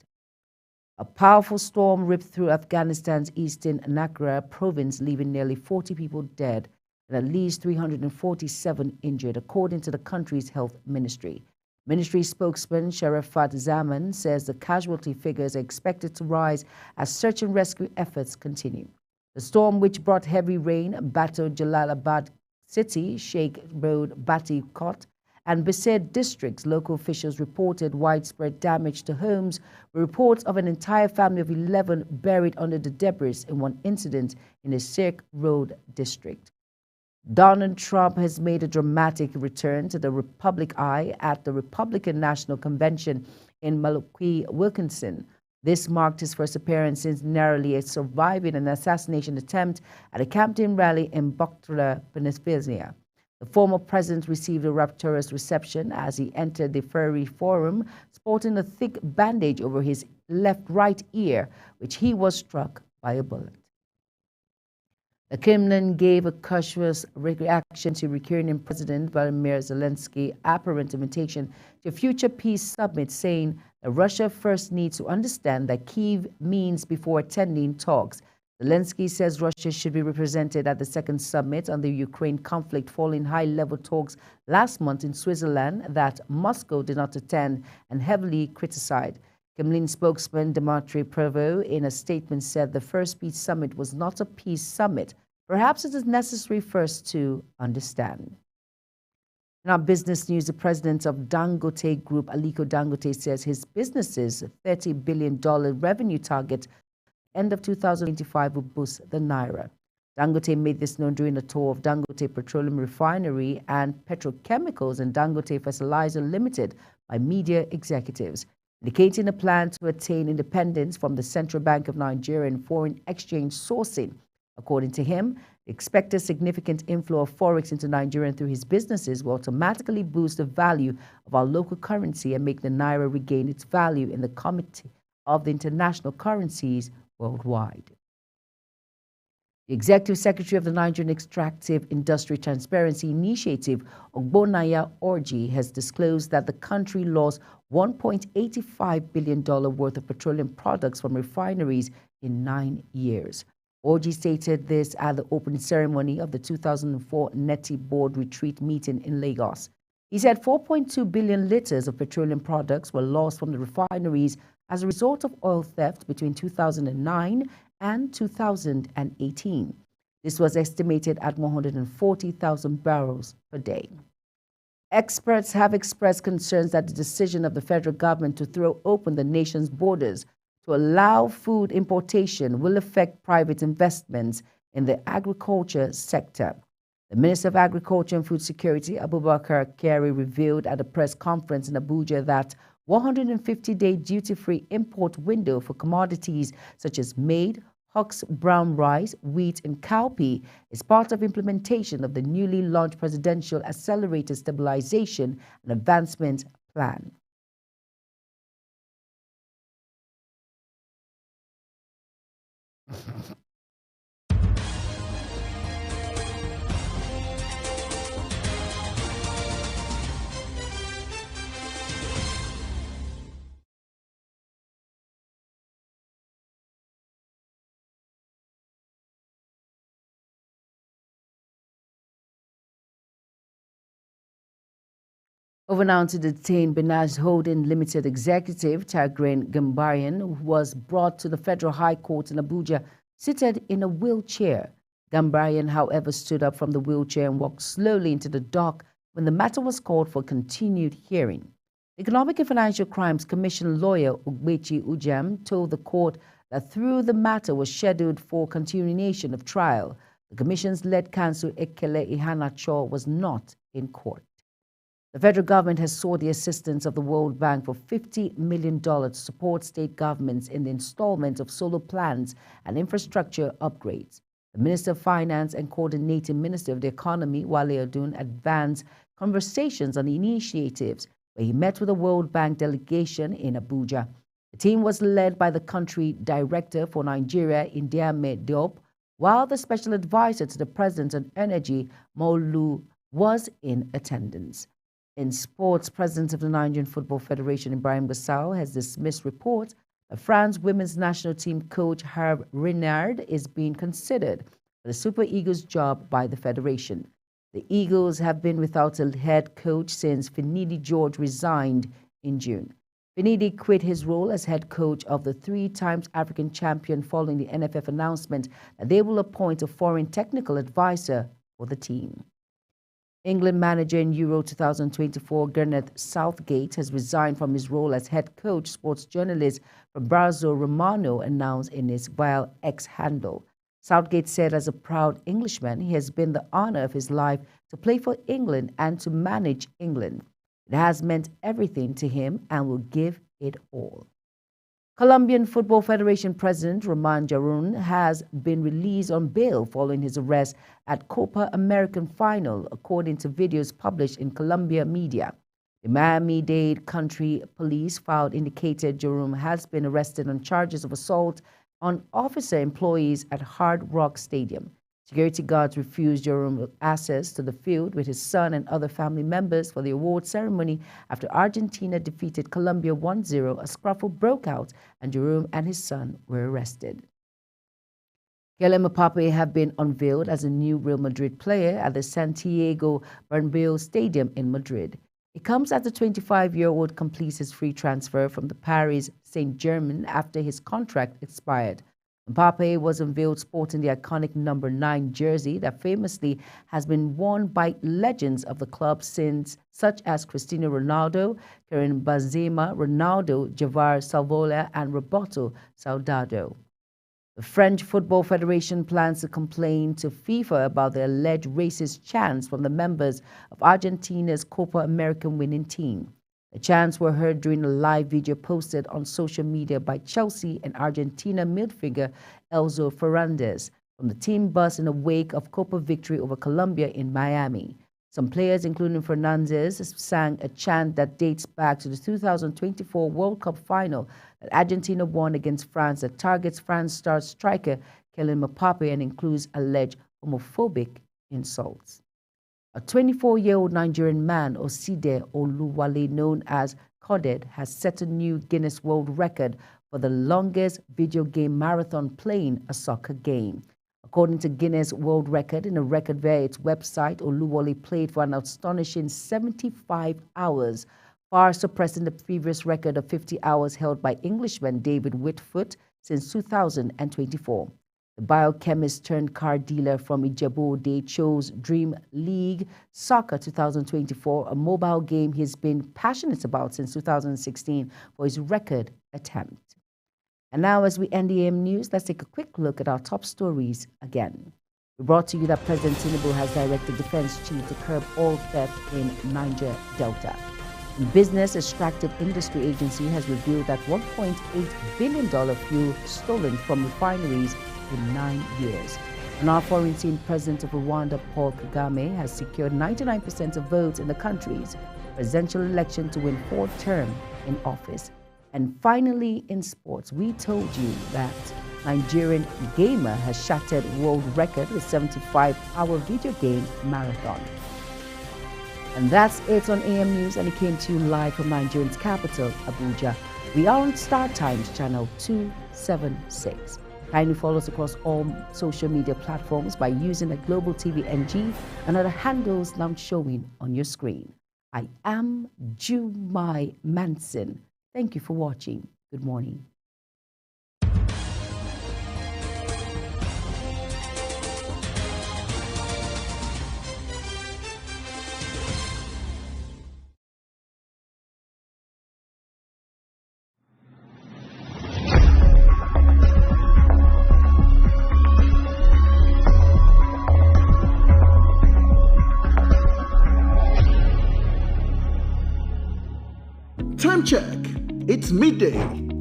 A powerful storm ripped through Afghanistan's eastern Nangarhar province, leaving nearly 40 people dead and at least 347 injured, according to the country's health ministry. Ministry spokesman Sharafat Zaman says the casualty figures are expected to rise as search and rescue efforts continue. The storm, which brought heavy rain, battered Jalalabad city, Sheikh Road, Bati Kot, and Basir districts. Local officials reported widespread damage to homes, with reports of an entire family of 11 buried under the debris in one incident in the Sheikh Road district. Donald Trump has made a dramatic return to the public eye at the Republican National Convention in Milwaukee, Wisconsin. This marked his first appearance since narrowly surviving an assassination attempt at a campaign rally in Butler, Pennsylvania. The former president received a rapturous reception as he entered the Ferry Forum, sporting a thick bandage over his right ear, which he was struck by a bullet. The Kremlin gave a cautious reaction to Ukrainian President Volodymyr Zelensky's apparent invitation to a future peace summit, saying that Russia first needs to understand that Kyiv means before attending talks. Zelensky says Russia should be represented at the second summit on the Ukraine conflict following high-level talks last month in Switzerland that Moscow did not attend and heavily criticized. Kremlin spokesman Dmitry Peskov in a statement said the first peace summit was not a peace summit. Perhaps it is necessary first to understand. In our business news, the president of Dangote Group, Aliko Dangote, says his business's $30 billion revenue target end of 2025 will boost the Naira. Dangote made this known during a tour of Dangote Petroleum Refinery and Petrochemicals and Dangote Fertilizer Limited by media executives, indicating a plan to attain independence from the Central Bank of Nigeria and foreign exchange sourcing. According to him, the expected significant inflow of forex into Nigeria through his businesses will automatically boost the value of our local currency and make the Naira regain its value in the Committee of the International Currencies worldwide. The Executive Secretary of the Nigerian Extractive Industry Transparency Initiative, Ogbonnaya Orji, has disclosed that the country lost $1.85 billion worth of petroleum products from refineries in 9 years. Orji stated this at the opening ceremony of the 2004 NETI Board Retreat meeting in Lagos. He said 4.2 billion liters of petroleum products were lost from the refineries as a result of oil theft between 2009 and 2018. This was estimated at 140,000 barrels per day. Experts have expressed concerns that the decision of the federal government to throw open the nation's borders to allow food importation will affect private investments in the agriculture sector. The Minister of Agriculture and Food Security, Abubakar Kyari, revealed at a press conference in Abuja that 150-day duty-free import window for commodities such as maize, husk, brown rice, wheat, and cowpea is part of implementation of the newly launched Presidential Accelerated Stabilization and Advancement Plan. Over now to detain Benaz Holding Limited executive Tigran Gambaryan, who was brought to the Federal High Court in Abuja, seated in a wheelchair. Gambaryan, however, stood up from the wheelchair and walked slowly into the dock when the matter was called for continued hearing. Economic and Financial Crimes Commission lawyer Ogbechi Ujam told the court that though the matter was scheduled for continuation of trial, the commission's lead counsel Ekele Ihanacho was not in court. The federal government has sought the assistance of the World Bank for $50 million to support state governments in the installment of solar plants and infrastructure upgrades. The Minister of Finance and Coordinating Minister of the Economy, Wale Odun, advanced conversations on the initiatives where he met with the World Bank delegation in Abuja. The team was led by the country director for Nigeria, Indiame Diop, while the special advisor to the President on Energy, Molu, was in attendance. In sports, President of the Nigerian Football Federation, Ibrahim Gassau, has dismissed reports that France women's national team coach Herb Renard is being considered for the Super Eagles job by the federation. The Eagles have been without a head coach since Finidi George resigned in June. Finidi quit his role as head coach of the three-time African champion following the NFF announcement that they will appoint a foreign technical advisor for the team. England manager in Euro 2024 Gareth Southgate has resigned from his role as head coach. Sports journalist Fabrizio Romano announced in his via X handle. Southgate said as a proud Englishman, he has been the honor of his life to play for England and to manage England. It has meant everything to him and will give it all. Colombian Football Federation President Roman Jarun has been released on bail following his arrest at Copa American final, according to videos published in Colombia media. The Miami-Dade Country Police file indicated Jarun has been arrested on charges of assault on officer employees at Hard Rock Stadium. Security guards refused Jarun access to the field with his son and other family members for the award ceremony after Argentina defeated Colombia 1-0. A scuffle broke out and Jarun and his son were arrested. Kylian Mbappe have been unveiled as a new Real Madrid player at the Santiago Bernabeu Stadium in Madrid. It comes as the 25-year-old completes his free transfer from the Paris Saint-Germain after his contract expired. Mbappe was unveiled sporting the iconic number 9 jersey that famously has been worn by legends of the club since, such as Cristiano Ronaldo, Karim Benzema, Ronaldo, Javier Savola, and Roberto Soldado. The French Football Federation plans to complain to FIFA about the alleged racist chants from the members of Argentina's Copa America winning team. The chants were heard during a live video posted on social media by Chelsea and Argentina midfielder Enzo Fernandez from the team bus in the wake of Copa victory over Colombia in Miami. Some players, including Fernandez, sang a chant that dates back to the 2024 World Cup final that Argentina won against France that targets France star striker Kylian Mbappe and includes alleged homophobic insults. A 24-year-old Nigerian man, Oside Oluwale, known as Coded, has set a new Guinness World Record for the longest video game marathon playing a soccer game. According to Guinness World Record, in a record via its website, Oluwale played for an astonishing 75 hours, far surpassing the previous record of 50 hours held by Englishman David Whitfoot since 2024. The biochemist turned car dealer from Ijebu-Ode chose Dream League Soccer 2024, a mobile game he's been passionate about since 2016 for his record attempt. And now, as we end the AM News, let's take a quick look at our top stories again. We brought to you that President Tinubu has directed Defense Chief to curb oil theft in Niger Delta. The Business Extractive Industry Agency has revealed that $1.8 billion fuel stolen from refineries in 9 years. And our foreign team president of Rwanda, Paul Kagame, has secured 99% of votes in the country's presidential election to win 4th term in office. And finally, in sports, we told you that Nigerian gamer has shattered world record with 75-hour video game marathon. And that's it on AM News, and it came to you live from Nigeria's capital, Abuja. We are on Star Times channel 276. Kindly follow us across all social media platforms by using the Global TV NG and other handles now showing on your screen. I am Jumai Manson. Thank you for watching. Good morning. Time check. It's midday.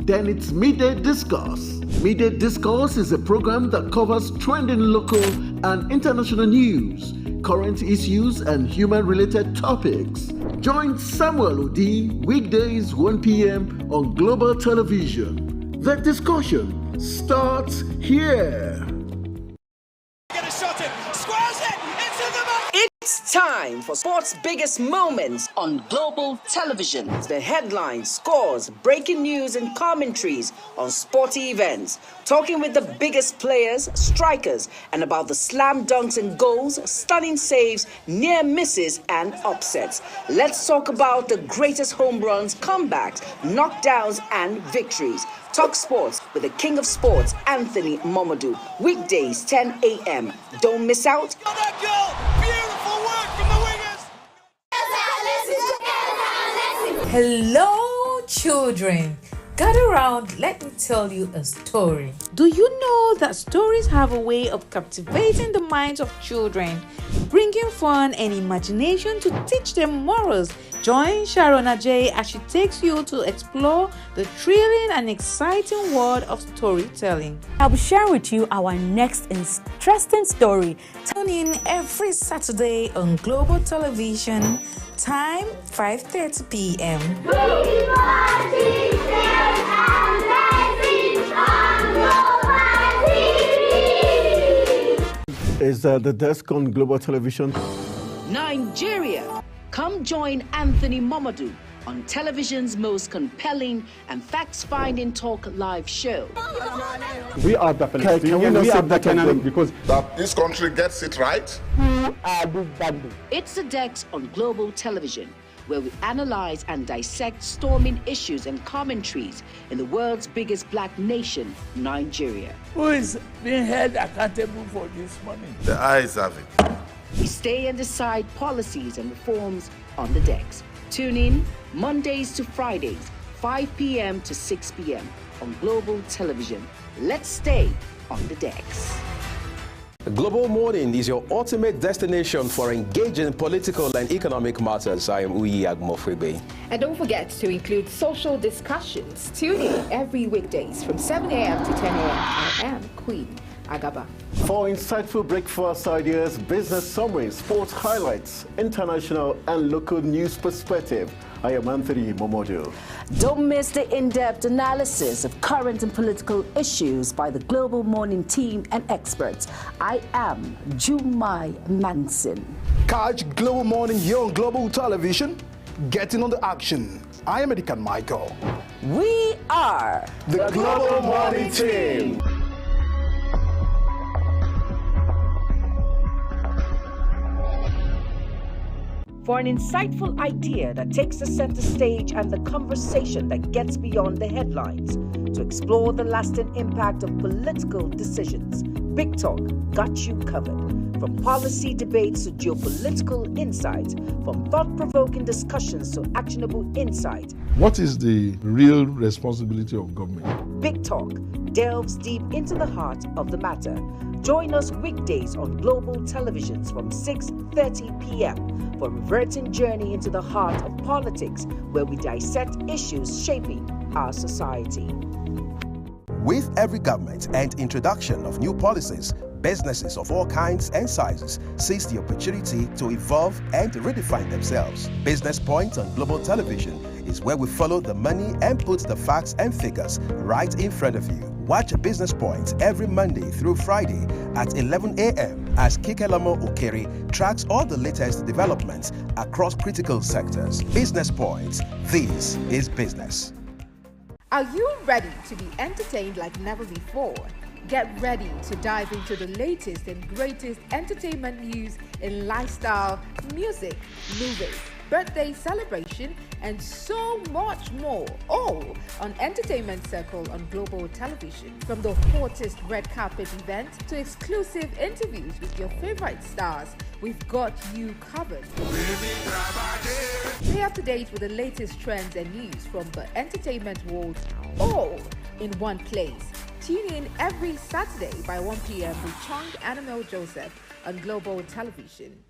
Then it's Midday Discourse. Midday Discourse is a program that covers trending local and international news, current issues, and human-related topics. Join Samuel Odi weekdays 1 p.m. on Global Television. The discussion starts here. Get a shot in. Squares it into the back. It's time for sports' biggest moments on Global Television. The headlines, scores, breaking news, and commentaries on sporty events. Talking with the biggest players, strikers, and about the slam dunks and goals, stunning saves, near misses, and upsets. Let's talk about the greatest home runs, comebacks, knockdowns, and victories. Talk sports with the king of sports, Anthony Momodu. Weekdays, 10 a.m. Don't miss out. Hello, children. Gather around, let me tell you a story. Do you know that stories have a way of captivating the minds of children, bringing fun and imagination to teach them morals? Join Sharon Ajay as she takes you to explore the thrilling and exciting world of storytelling. I'll be sharing with you our next interesting story. Tune in every Saturday on Global Television, time 5:30 p.m. Is the desk on Global Television? Nigeria. Come join Anthony Momodu on television's most compelling and facts-finding talk live show. We are definitely. Can we not say that dynamic because that this country gets it right? Who are these bandits? It's the Dex on Global Television, where we analyze and dissect storming issues and commentaries in the world's biggest black nation, Nigeria. Who is being held accountable for this money? The eyes have it. We stay and decide policies and reforms on the Dex. Tune in Mondays to Fridays, 5 p.m. to 6 p.m. on Global Television. Let's stay on the Dex. Global Morning is your ultimate destination for engaging political and economic matters. I am Uyi Agmofwebe. And don't forget to include social discussions. Tune in every weekdays from 7 a.m. to 10 a.m. I am Queen Agaba. For insightful breakfast ideas, business summaries, sports highlights, international and local news perspective, I am Anthony Momodu. Don't miss the in-depth analysis of current and political issues by the Global Morning team and experts. I am Jumai Manson. Catch Global Morning here on Global Television. Getting on the action. I am Edikan Michael. We are the Global Morning team. for an insightful idea that takes the center stage and the conversation that gets beyond the headlines, to explore the lasting impact of political decisions. Big Talk got you covered. From policy debates to geopolitical insights, from thought-provoking discussions to actionable insight. What is the real responsibility of government? Big Talk delves deep into the heart of the matter. Join us weekdays on Global Televisions from 6:30 p.m. for a reverting journey into the heart of politics, where we dissect issues shaping our society. With every government and introduction of new policies, businesses of all kinds and sizes seize the opportunity to evolve and redefine themselves. Business Point on Global Television is where we follow the money and put the facts and figures right in front of you. Watch Business Point every Monday through Friday at 11 a.m. as Kikelamo Okeri tracks all the latest developments across critical sectors. Business Point, this is business. Are you ready to be entertained like never before? Get ready to dive into the latest and greatest entertainment news in lifestyle, music, movies, birthday celebration, and so much more, all on Entertainment Circle on Global Television. From the hottest red carpet events to exclusive interviews with your favorite stars, we've got you covered. Stay up to date with the latest trends and news from the entertainment world, all in one place. Tune in every Saturday by 1 p.m. with Chong Annabelle Joseph on Global Television.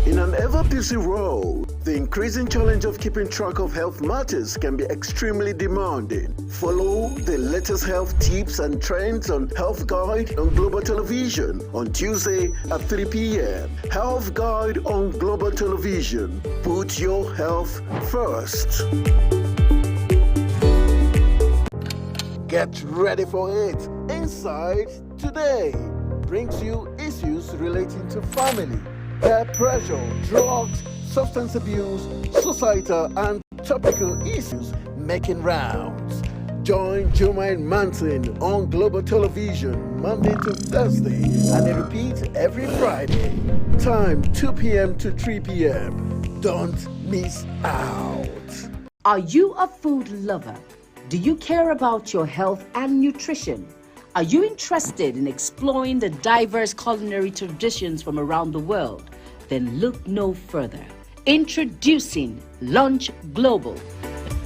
In an ever-busy world, the increasing challenge of keeping track of health matters can be extremely demanding. Follow the latest health tips and trends on Health Guide on Global Television on Tuesday at 3 p.m. Health Guide on Global Television. Put your health first. Get ready for it. Inside Today brings you issues relating to family, peer pressure, drugs, substance abuse, societal and topical issues making rounds. Join Jumaine Manson on Global Television Monday to Thursday and they repeat every Friday. Time 2 p.m. to 3 p.m. Don't miss out. Are you a food lover? Do you care about your health and nutrition? Are you interested in exploring the diverse culinary traditions from around the world? Then look no further. Introducing Lunch Global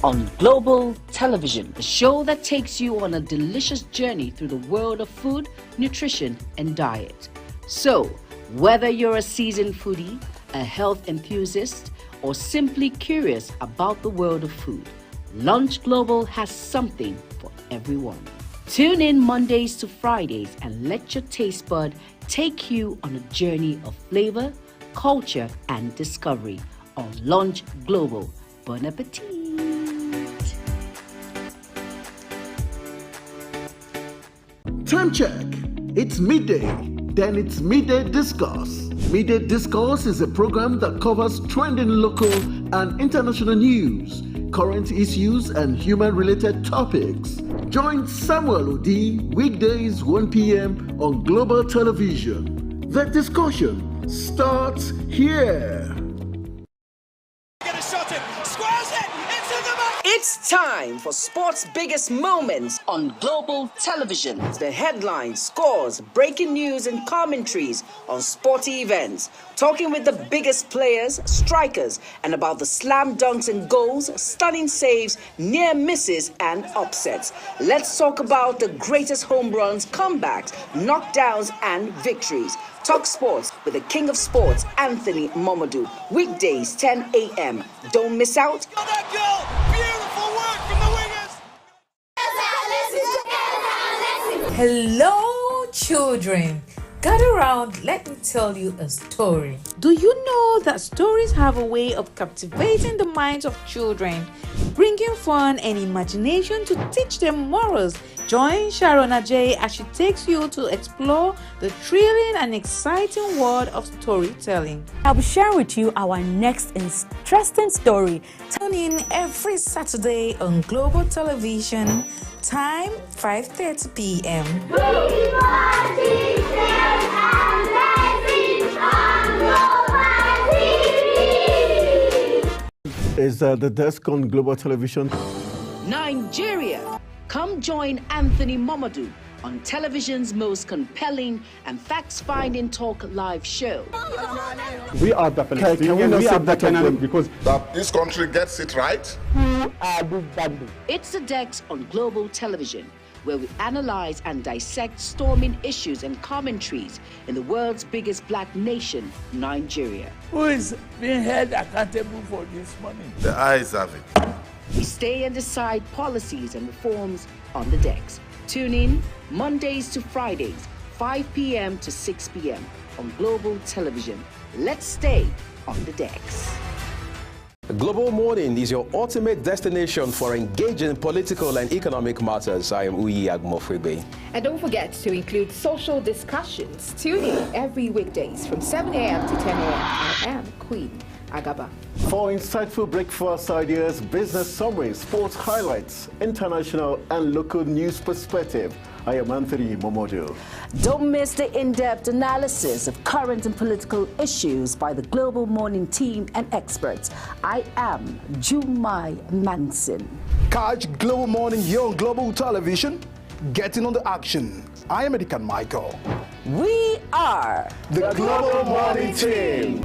on Global Television, a show that takes you on a delicious journey through the world of food, nutrition, and diet. So, whether you're a seasoned foodie, a health enthusiast, or simply curious about the world of food, Lunch Global has something for everyone. Tune in Mondays to Fridays and let your taste bud take you on a journey of flavor, culture, and discovery on Lunch Global. Bon appetit! Time check. It's midday. Then it's Midday Discourse. Midday Discourse is a program that covers trending local and international news, current issues, and human-related topics. Join Samuel Odi weekdays 1 p.m. on Global Television. The discussion starts here. It's time for sports' biggest moments on Global Television. The headlines, scores, breaking news, and commentaries on sporty events. Talking with the biggest players, strikers, and about the slam dunks and goals, stunning saves, near misses, and upsets. Let's talk about the greatest home runs, comebacks, knockdowns, and victories. Talk sports with the king of sports, Anthony Momodu. Weekdays, 10 a.m. Don't miss out. Hello, children. Gather around, let me tell you a story. Do you know that stories have a way of captivating the minds of children, bringing fun and imagination to teach them morals? Join Sharon Ajay as she takes you to explore the thrilling and exciting world of storytelling. I'll be sharing with you our next interesting story. Tune in every Saturday on Global Television, time 5:30 p.m. Global. is the desk on Global Television. Nigeria. Come join Anthony Momodu on television's most compelling and facts-finding talk live show. We are the Palestinians. We are the Canaan because that this country gets it right. Who are these bandits? It's the Dex on Global Television, where we analyze and dissect storming issues and commentaries in the world's biggest black nation, Nigeria. Who is being held accountable for this money? The eyes have it. We stay and decide policies and reforms on the Dex. Tune in Mondays to Fridays, 5 p.m. to 6 p.m. on Global Television. Let's stay on the Dex. Global Morning is your ultimate destination for engaging political and economic matters. I am Uyi Agmofrebe. And don't forget to include social discussions. Tune in every weekdays from 7 a.m. to 10 a.m. I am Queen Agaba. For insightful breakfast ideas, business summaries, sports highlights, international and local news perspective, I am Anthony Momodu. Don't miss the in-depth analysis of current and political issues by the Global Morning team and experts. I am Jumai Manson. Catch Global Morning here on Global Television. Getting on the action. I am Edikan Michael. We are the Global Morning team.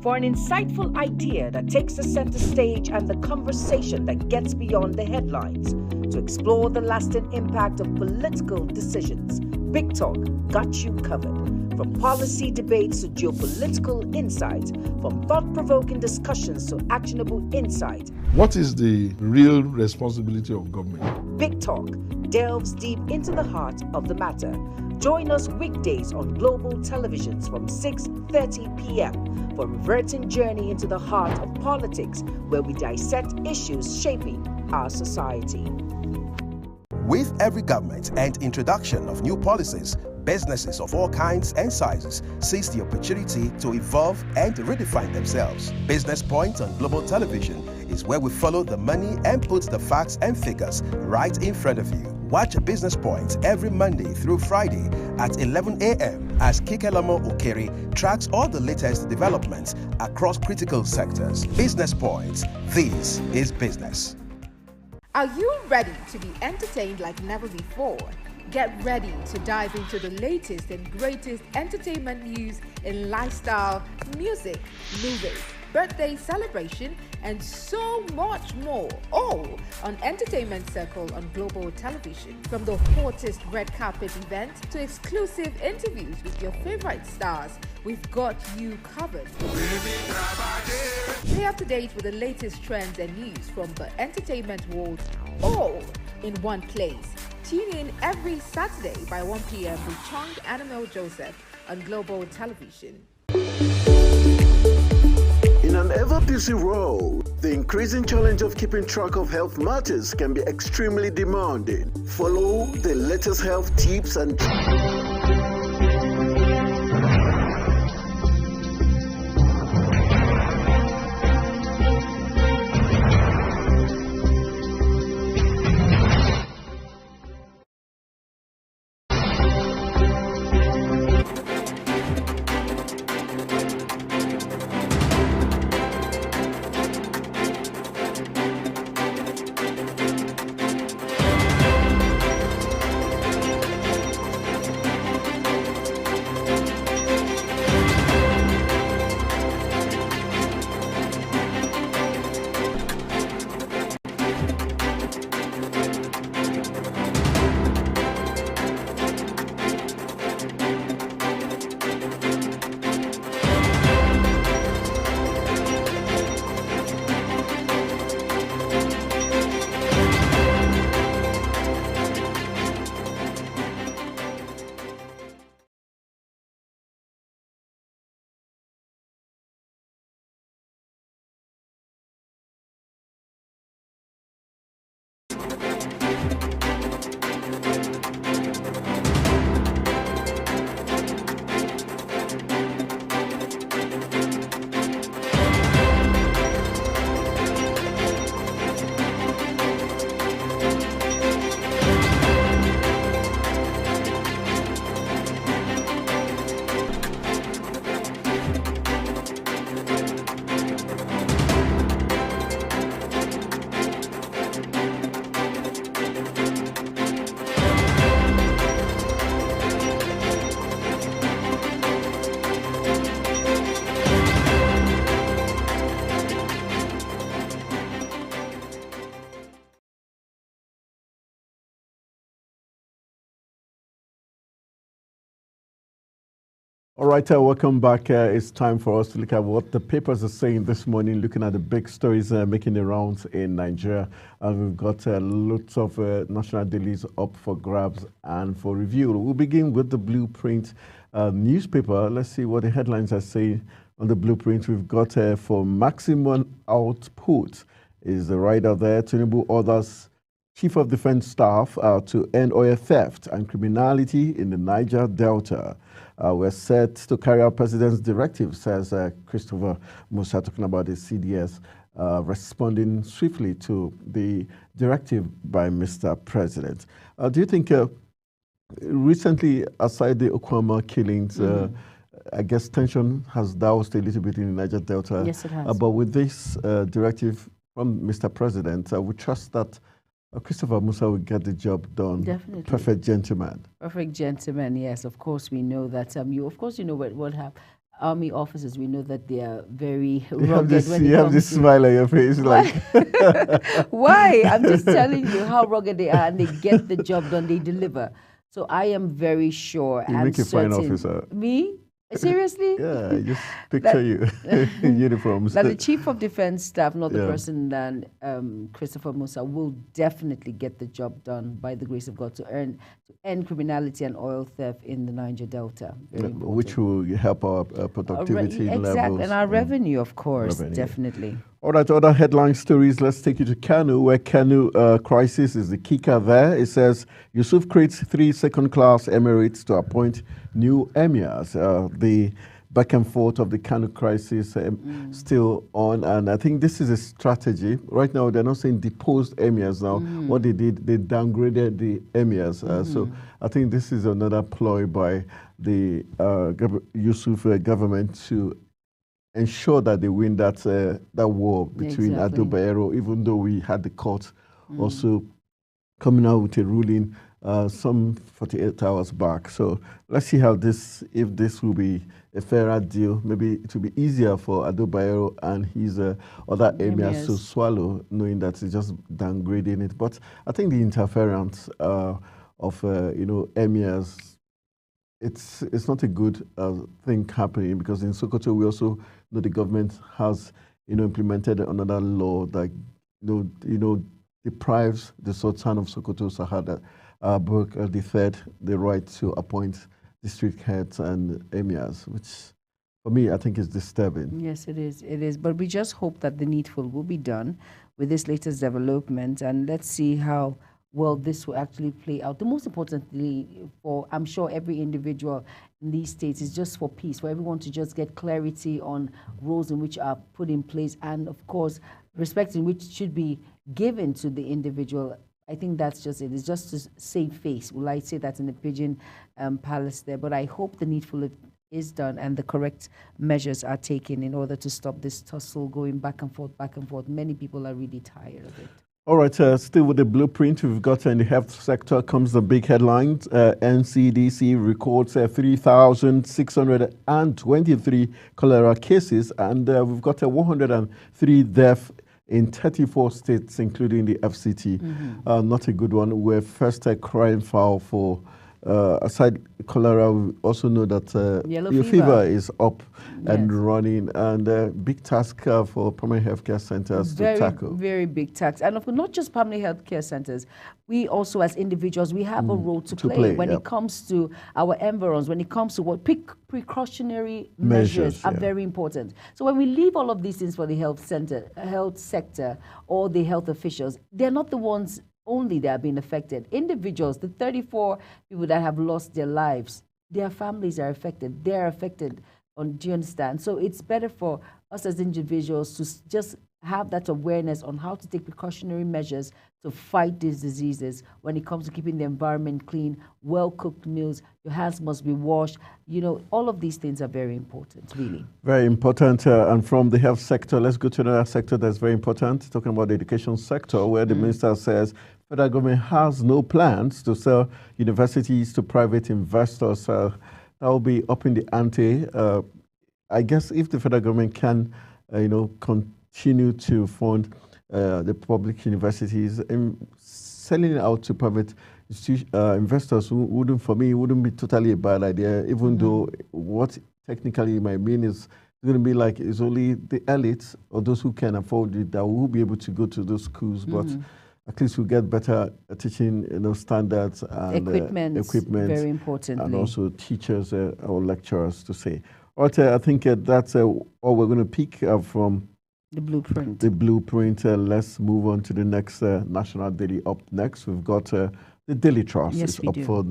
For an insightful idea that takes the center stage and the conversation that gets beyond the headlines, to explore the lasting impact of political decisions, Big Talk got you covered. From policy debates to geopolitical insights, from thought-provoking discussions to actionable insight. What is the real responsibility of government? Big Talk delves deep into the heart of the matter. Join us weekdays on Global Televisions from 6:30 p.m. for a reverting journey into the heart of politics, where we dissect issues shaping our society. With every government and introduction of new policies, businesses of all kinds and sizes seize the opportunity to evolve and redefine themselves. Business Point on Global Television is where we follow the money and put the facts and figures right in front of you. Watch Business Point every Monday through Friday at 11 a.m. as Kikelamo Okeri tracks all the latest developments across critical sectors. Business Point. This is business. Are you ready to be entertained like never before? Get ready to dive into the latest and greatest entertainment news in lifestyle, music, movies, birthday celebration, and so much more, all on Entertainment Circle on Global Television. From the hottest red carpet events to exclusive interviews with your favorite stars, we've got you covered. Stay up to date with the latest trends and news from the entertainment world, all in one place. Tune in every Saturday by 1 p.m. with Chung Animal Joseph on Global Television. In an ever-busy world, the increasing challenge of keeping track of health matters can be extremely demanding. Follow the latest health tips and All right, welcome back. It's time for us to look at what the papers are saying this morning, looking at the big stories making the rounds in Nigeria. And we've got lots of national dailies up for grabs and for review. We'll begin with the Blueprint newspaper. Let's see what the headlines are saying on the Blueprint. We've got for maximum output is the rider there. Tinubu orders Chief of Defense Staff to end oil theft and criminality in the Niger Delta. We're set to carry out President's directive, says Christopher Musa, talking about the CDS responding swiftly to the directive by Mr. President. Do you think recently, aside the Okwama killings, I guess tension has doused a little bit in the Niger Delta? Yes, it has. But with this directive from Mr. President, we trust that Christopher Musa will get the job done. Definitely. Perfect gentleman. Perfect gentleman, yes. Of course, we know that. You know what have army officers. We know that they are very rugged. You have this smile on your face, like. Why? I'm just telling you how rugged they are, and they get the job done. They deliver. So I am very sure. You make a fine officer. Me? Seriously? Yeah, I just picture you in uniforms. That the Chief of Defense Staff, not the person than Christopher Musa, will definitely get the job done by the grace of God to end criminality and oil theft in the Niger Delta. Which will help our productivity levels. Exactly, and our revenue, of course, definitely. All right, other headline stories. Let's take you to Kano, where Kano crisis is the kicker there. It says Yusuf creates 3 second-class emirates to appoint new emirs. The back and forth of the Kano crisis still on, and I think this is a strategy. Right now, they're not saying deposed emirs now. What they did, they downgraded the emirs. So I think this is another ploy by the Yusuf government to ensure that they win that war between Ado Bayero, even though we had the court also coming out with a ruling some 48 hours back. So let's see how if this will be a fairer deal. Maybe it will be easier for Ado Bayero and his other emirs to swallow, knowing that it's just downgrading it. But I think the interference of emirs, it's not a good thing happening, because in Sokoto we also know the government has implemented another law that deprives the Sultan of Sokoto, Sahada Burk III, the right to appoint district heads and emirs, which for me I think is disturbing. Yes, it is. It is. But we just hope that the needful will be done with this latest development, and let's see how well this will actually play out. The most importantly for, I'm sure, every individual in these states is just for peace, for everyone to just get clarity on roles in which are put in place, and of course respect in which should be given to the individual. I think that's just it. It's just to save face. Will I say that in the Pigeon Palace there? But I hope the needful is done and the correct measures are taken in order to stop this tussle going back and forth, back and forth. Many people are really tired of it. All right, still with the Blueprint, we've got in the health sector comes the big headlines. NCDC records 3,623 cholera cases, and we've got 103 deaths in 34 states, including the FCT. Not a good one. We're first crying foul for, aside cholera, we also know that yellow fever is up and running, and big task for primary healthcare centers to tackle. Very big task. And of course, not just primary healthcare centers, we also as individuals, we have a role to play when it comes to our environs, when it comes to what precautionary measures are very important. So when we leave all of these things for the health sector or the health officials, they're not the ones only that are being affected. Individuals, the 34 people that have lost their lives, their families are affected. They're affected. Do you understand? So it's better for us as individuals to just have that awareness on how to take precautionary measures to fight these diseases. When it comes to keeping the environment clean, well-cooked meals, your hands must be washed. All of these things are very important, really. Very important. And from the health sector, let's go to another sector that's very important, talking about the education sector, where the minister says federal government has no plans to sell universities to private investors. That will be up in the ante. I guess if the federal government can, continue to fund the public universities and selling it out to private investors, wouldn't be totally a bad idea, even though what technically it might mean is going to be like it's only the elites or those who can afford it that will be able to go to those schools. But at least we'll get better teaching standards and equipment, very importantly, and also teachers or lecturers to say. All right, I think that's all we're going to pick from the blueprint. The blueprint. Let's move on to the next National Daily. Up next, we've got the Daily Trust. Yes, it's we up do. For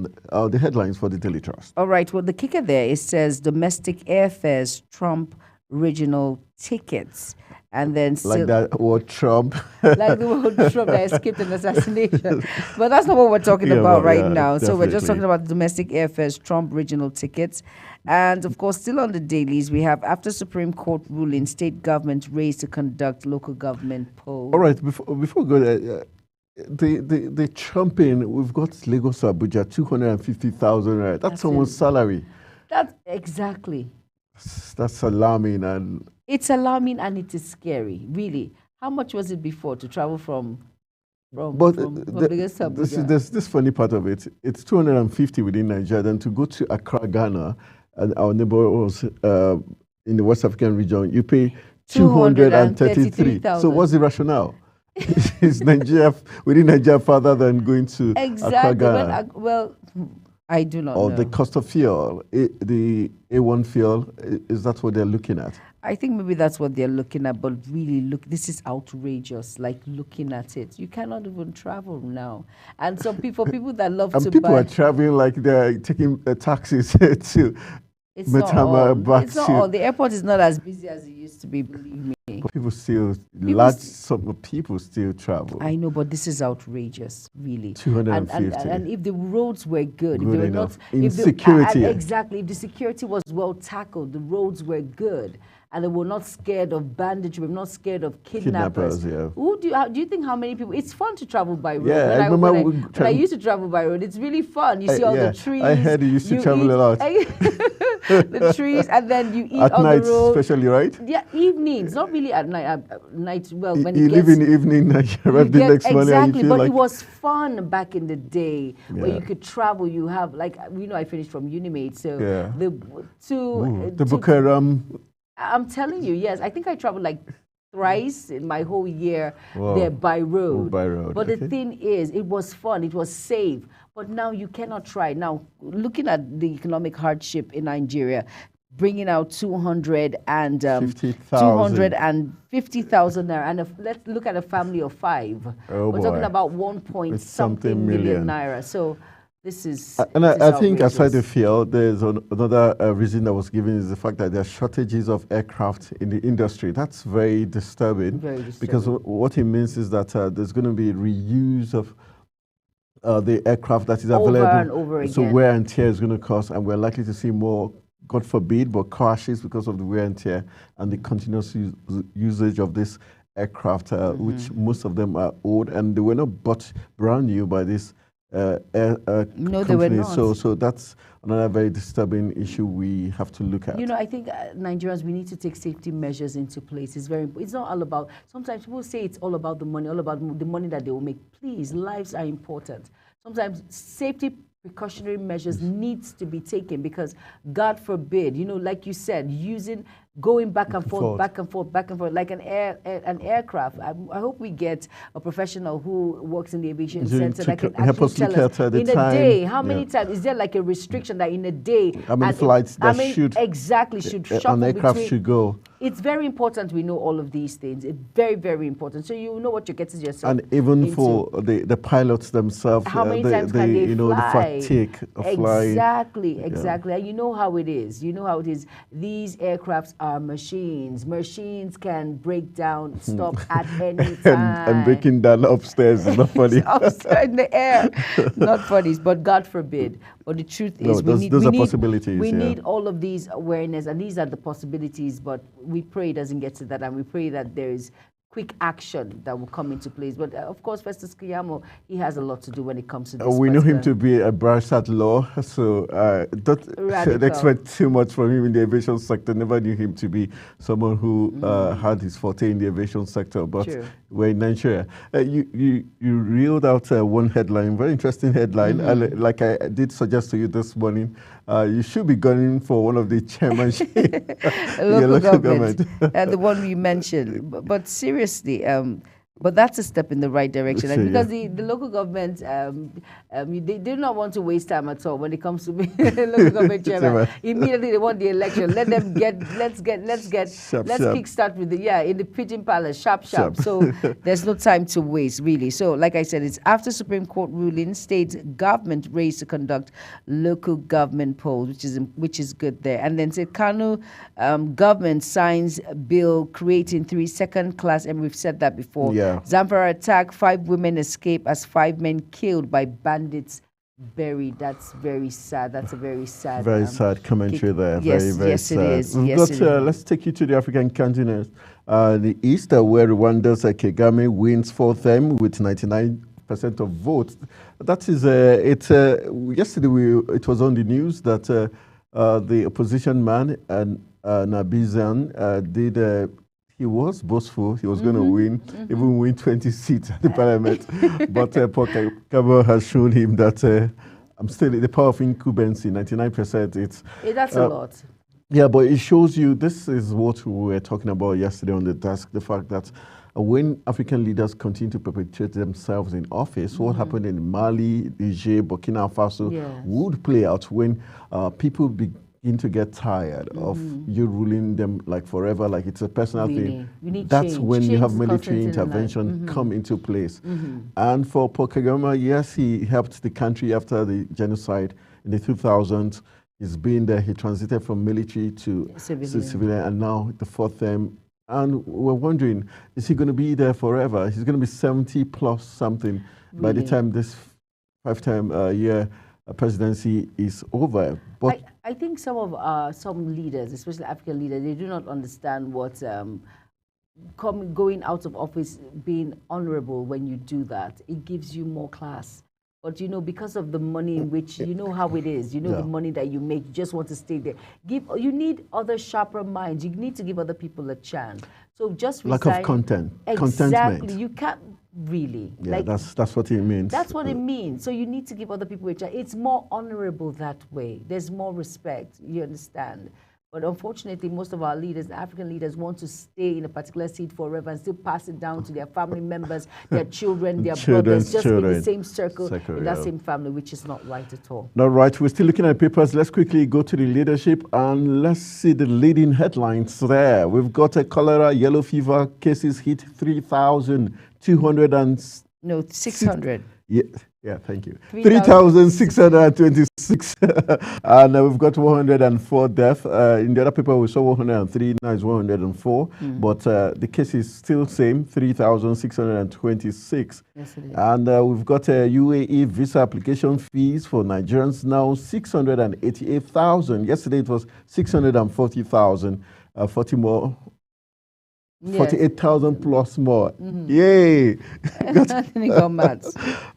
the headlines for the Daily Trust. All right. Well, the kicker there, it says domestic airfares trump regional tickets. And then like that word Trump. Like the word Trump that escaped an assassination. But that's not what we're talking about right now. Definitely. So we're just talking about domestic airfares trump regional tickets. And of course, still on the dailies, we have after Supreme Court ruling, state government raised to conduct local government poll. All right, before we go there, the trumping, we've got Lagos to Abuja, 250,000, right? That's someone's salary. That's exactly. That's alarming. And it's alarming and it is scary, really. How much was it before to travel from Lagos to Abuja? There's this funny part of it. It's 250 within Nigeria. Then to go to Accra, Ghana, and our neighbors in the West African region, you pay 233. So what's the rationale? Is Nigeria within Nigeria further than going to Accra, Ghana? Well, I do not know. Or the cost of fuel, the A1 fuel, is that what they're looking at? I think maybe that's what they're looking at, but really, look, this is outrageous, like looking at it. You cannot even travel now. And some people that love to buy... And people are traveling like they're taking taxis to Metama, back it's not all. The airport is not as busy as it used to be, believe me. But some people still travel. I know, but this is outrageous, really. 250. And if the roads were good, if they were enough. Insecurity. Exactly. If the security was well tackled, the roads were good, and they were not scared of bandits, we were not scared of kidnappers. Yeah. Do you think how many people? It's fun to travel by road. Yeah, when I used to travel by road, it's really fun. You see all the trees. I heard you used to travel a lot. The trees, and then you eat at on night, the road. especially, right? Yeah, evenings, not really at night. Well, when you live in the evening, you arrive the next morning. Exactly, and but like it was fun back in the day where you could travel. You have I finished from Unimate, so the Bukaram. I'm telling you, yes, I think I traveled like thrice in my whole year there by road. But the thing is, it was fun, it was safe. But now you cannot try. Now, looking at the economic hardship in Nigeria, bringing out 250,000 naira, and let's look at a family of 5. We're talking about 1.something million naira. So this is. And I think aside the fuel, there's another reason that was given is the fact that there are shortages of aircraft in the industry. That's very disturbing. Because what it means is that there's going to be reuse of the aircraft that is available. Over and over again. So wear and tear is going to cost, and we're likely to see more, God forbid, but crashes because of the wear and tear and the continuous usage of this aircraft, which most of them are old, and they were not bought brand new by this no, company. they were not. So that's another very disturbing issue we have to look at. I think Nigerians, we need to take safety measures into place. It's very important. It's not all about, sometimes people say it's all about the money, all about the money that they will make. Please, lives are important. Sometimes safety precautionary measures needs to be taken because, God forbid, like you said, going back and forth, like an aircraft. I hope we get a professional who works in the aviation center that can actually tell us in a day how many times. Is there like a restriction that in a day? How many flights should shuffle an aircraft between, should go? It's very important we know all of these things. It's very, very important. So you know what you're getting yourself And even into. for the pilots themselves, How many times can they fly? the fatigue of flying. Exactly. And you know how it is. These aircrafts are machines. Machines can break down, stop at any time. and breaking down upstairs is not funny. Upstairs in the air. Not funny, but God forbid. But the truth is, those are possibilities. We need all of these awareness, and these are the possibilities, but we pray it doesn't get to that, and we pray that there is quick action that will come into place. But of course, Festus Keyamo, he has a lot to do when it comes to this. We know him to be a brash at law, so don't expect too much from him in the aviation sector. Never knew him to be someone who had his forte in the aviation sector, but we're in Nigeria. You reeled out one headline, very interesting headline, and like I did suggest to you this morning, you should be gunning for one of the chairmanship. local government. The one you mentioned. But seriously, but that's a step in the right direction. And because the local government, they do not want to waste time at all when it comes to being local government chairman. Immediately they want the election. Let's kickstart with in the Pigeon Palace, sharp. So there's no time to waste, really. So like I said, it's after Supreme Court ruling, state government raised to conduct local government polls, which is good there. And then said Kano government signs bill creating 3 second-class, and we've said that before. Zamfara attack, 5 women escape as 5 men killed by bandits buried. That's very sad. That's a very sad. Very sad commentary there. Yes, very yes, sad. it is. Let's take you to the African continent, the East, where Rwanda's Kagame wins for them with 99% of votes. That is yesterday it was on the news that the opposition man and Nabizan did. He was boastful. He was going to win, even win 20 seats at the parliament. But Paul Kagame has shown him that I'm still the power of incumbency, 99%. That's a lot. Yeah, but it shows you, this is what we were talking about yesterday on the desk, the fact that when African leaders continue to perpetuate themselves in office, what happened in Mali, Niger, Burkina Faso would play out when people begin to get tired of you ruling them like forever, like it's a personal thing. That's change. When you have military intervention come into place. And for Paul Kagame, yes, he helped the country after the genocide in the 2000s. He's been there. He transited from military to civilian, and now the 4th term. And we're wondering, is he going to be there forever? He's going to be 70 plus something by the time this 5-term year presidency is over. But I think some leaders, especially African leaders, they do not understand what going out of office, being honorable when you do that. It gives you more class. But, because of the money in which, how it is, the money that you make, you just want to stay there. You need other sharper minds. You need to give other people a chance. So just resign. Lack of content. Exactly. Contentment. You can't really. Yeah, that's what it means. That's what it means. So you need to give other people a chance. It's more honorable that way. There's more respect. You understand? But unfortunately, most of our leaders, African leaders, want to stay in a particular seat forever and still pass it down to their family members, their children, their brothers, just in the same circle, in that same family, which is not right at all. All right, we're still looking at papers. Let's quickly go to the leadership and let's see the leading headlines there. We've got a cholera, yellow fever cases hit 3,200 and... No, 600. Yeah, thank you. 3,626. And we've got 104 deaths. In the other paper, we saw 103. Now it's 104. But the case is still same, 3,626. Yes, it is. And we've got UAE visa application fees for Nigerians now 688,000. Yesterday it was 640,000. 40 more. 48,000 plus more. Yay!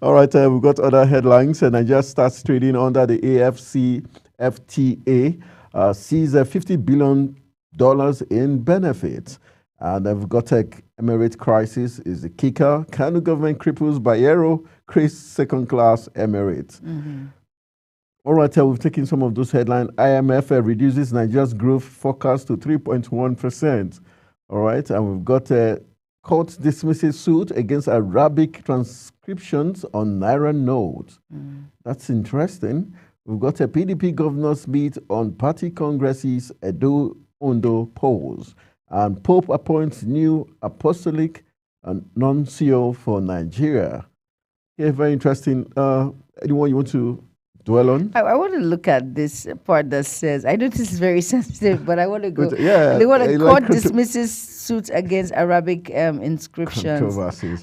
All right, we've got other headlines. Nigeria starts trading under the AFCFTA, sees $50 billion in benefits. And we've got Emirate crisis is the kicker. Kano government cripples Bayero, creates second-class Emirates. All right, we've taken some of those headlines. IMF reduces Nigeria's growth forecast to 3.1%. All right, and we've got a court dismisses suit against Arabic transcriptions on Naira notes. That's interesting. We've got a PDP governors meet on party congresses, Edo Ondo polls. And Pope appoints new apostolic nuncio for Nigeria. Okay, very interesting. Anyone you want to dwell on? I want to look at this part that says, I know this is very sensitive, but I want to go. They want to court dismisses suits against Arabic inscriptions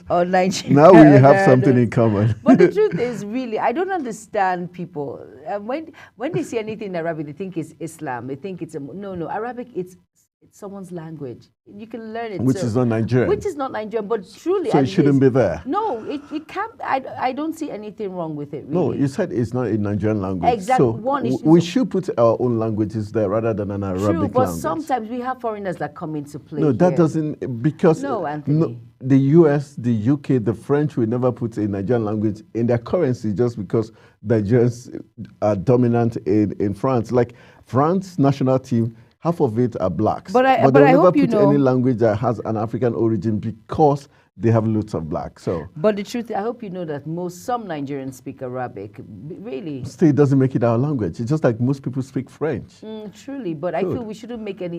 on Nigeria. Now we have something in common. But the truth is, really, I don't understand people. When they see anything in Arabic, they think it's Islam. They think it's no, Arabic, it's It's someone's language. You can learn it. Which is not Nigerian. Which is not Nigerian, but truly. So it shouldn't be there. No, it can't. I don't see anything wrong with it, really. No, you said it's not a Nigerian language. Exactly. So we should put our own languages there rather than an Arabic language. True, but sometimes we have foreigners that come into play. No, that doesn't, because no, Anthony. The US, the UK, the French will never put a Nigerian language in their currency just because Nigerians are dominant in France. Like France national team, half of it are blacks. But they'll I never hope put any language that has an African origin because they have lots of blacks. So, but the truth, I hope you know that some Nigerians speak Arabic. Really. Still, it doesn't make it our language. It's just like most people speak French. Truly, but I feel we shouldn't make a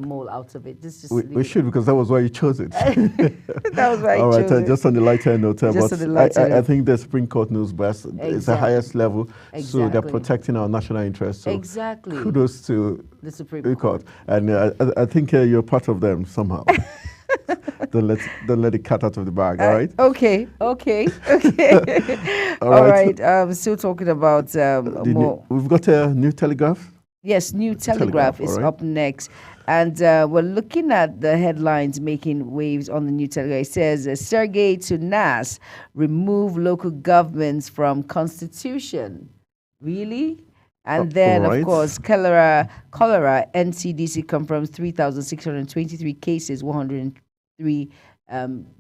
mole out of it. We should, because that was why you chose it. That was why. All right, just on the lighter note, I think the Supreme Court knows best. Exactly. It's the highest level, so they're protecting our national interests. So exactly. Kudos to the Supreme Court. And I think you're part of them somehow. Don't let the cat out of the bag. All right. Okay. All right. Still talking about more. We've got a New Telegraph. Yes, New Telegraph is up next. And we're looking at the headlines making waves on the New Telegraph. It says, Sergey to NAS, remove local governments from Constitution. Really? And then, of course, cholera, NCDC confirms 3,623 cases, 103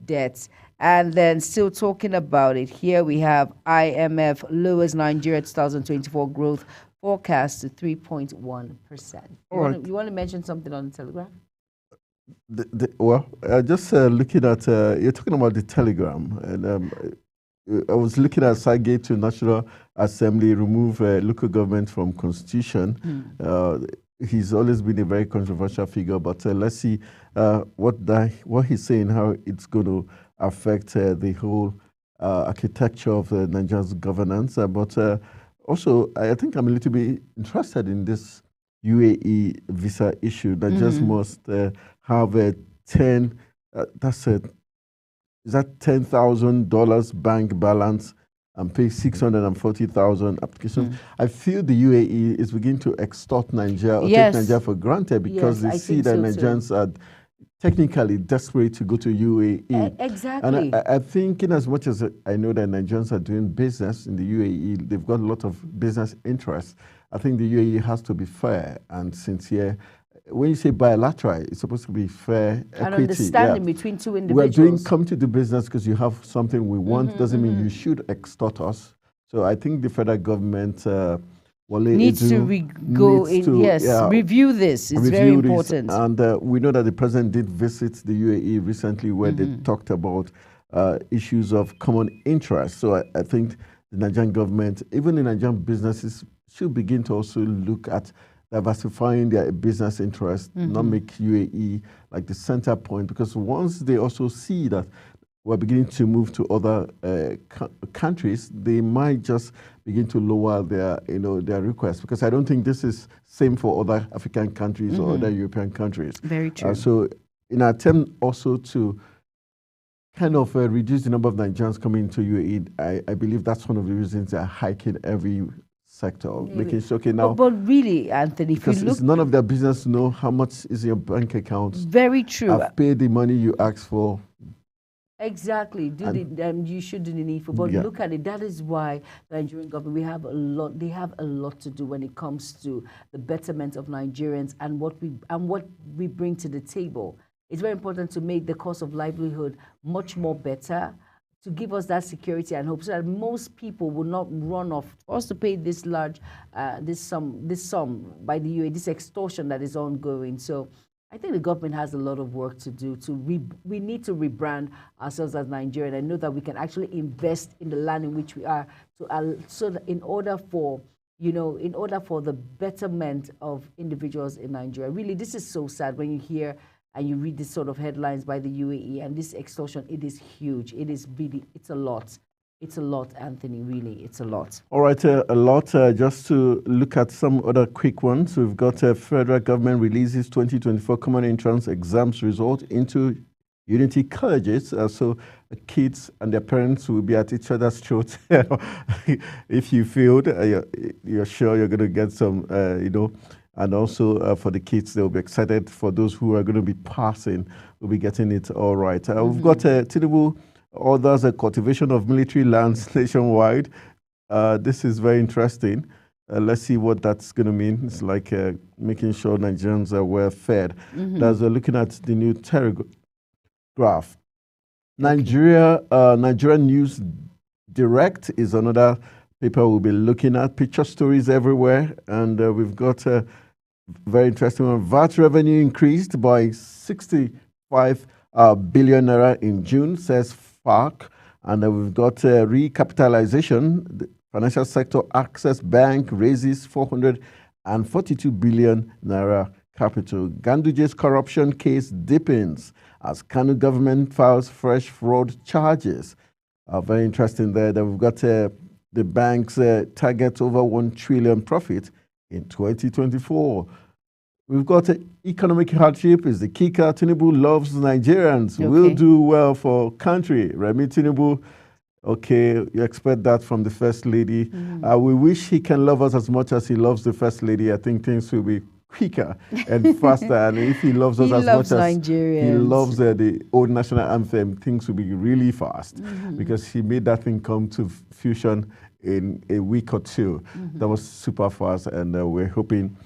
deaths. And then still talking about it, here we have IMF lowers Nigeria 2024 growth forecast to 3.1%. You want to mention something on the Telegram? Just looking at, you're talking about the Telegram, and I was looking at Sergey to National Assembly, remove local government from Constitution. He's always been a very controversial figure, but let's see what he's saying, how it's going to affect the whole architecture of Nigeria's governance. But also, I think I'm a little bit interested in this UAE visa issue. That just must have a is that $10,000 bank balance and pay 640,000 applications? I feel the UAE is beginning to extort Nigeria or take Nigeria for granted because they see that Nigerians are technically desperate to go to UAE. Exactly. And I think in as much as I know that Nigerians are doing business in the UAE, they've got a lot of business interests. I think the UAE has to be fair and sincere. When you say bilateral, it's supposed to be fair, equity. And understanding between two individuals. Come to do business because you have something we want, doesn't mean you should extort us. So I think the federal government needs to review this. It's very important. And we know that the president did visit the UAE recently where they talked about issues of common interest. So I think the Nigerian government, even the Nigerian businesses, should begin to also look at diversifying their business interests, not make UAE like the center point, because once they also see that we're beginning to move to other countries, they might just begin to lower their requests, because I don't think this is same for other African countries or other European countries. Very true. So in an attempt also to kind of reduce the number of Nigerians coming into UAE, I believe that's one of the reasons they're hiking every sector, making sure, okay, now. But really, Anthony, if you look, it's none of their business to know how much is in your bank account. Very true. I've paid the money you asked for. Exactly. You should do the needful. But look at it. That is why the Nigerian government, they have a lot to do when it comes to the betterment of Nigerians and what we bring to the table. It's very important to make the cost of livelihood much more better, to give us that security and hope, so that most people will not run off for us to pay this large, this sum by the UAE, this extortion that is ongoing. So I think the government has a lot of work to do. We need to rebrand ourselves as Nigerian and know that we can actually invest in the land in which we are. So that in order for the betterment of individuals in Nigeria. Really, this is so sad when you hear and you read this sort of headlines by the UAE and this extortion. It is huge. It is really, it's a lot. It's a lot, Anthony, really, it's a lot. All right, a lot. Just to look at some other quick ones. We've got federal government releases 2024 common entrance exams result into Unity colleges. So kids and their parents will be at each other's throats. If you failed, you're sure you're going to get some, And also for the kids, they'll be excited. For those who are going to be passing, will be getting it all right. We've got Tinubu orders a cultivation of military lands nationwide. This is very interesting. Let's see what that's going to mean. It's like making sure Nigerians are well fed. That's looking at the new Telegraph. Nigeria News Direct is another paper we'll be looking at. Picture stories everywhere. And we've got a very interesting one. VAT revenue increased by 65 billion naira in June, says FARC. And we've got recapitalization. The financial sector Access Bank raises 442 billion naira capital. Ganduje's corruption case deepens as Kanu government files fresh fraud charges. Very interesting there. Then we've got the bank's target over 1 trillion profit in 2024. We've got economic hardship is the kicker. Tinubu loves Nigerians. Okay. Will do well for country. Remi Tinubu, okay, you expect that from the First Lady. We wish he can love us as much as he loves the First Lady. I think things will be quicker and faster. And if he loves us as much as he loves the old national anthem, things will be really fast because he made that thing come to fusion in a week or two. That was super fast, and we're hoping.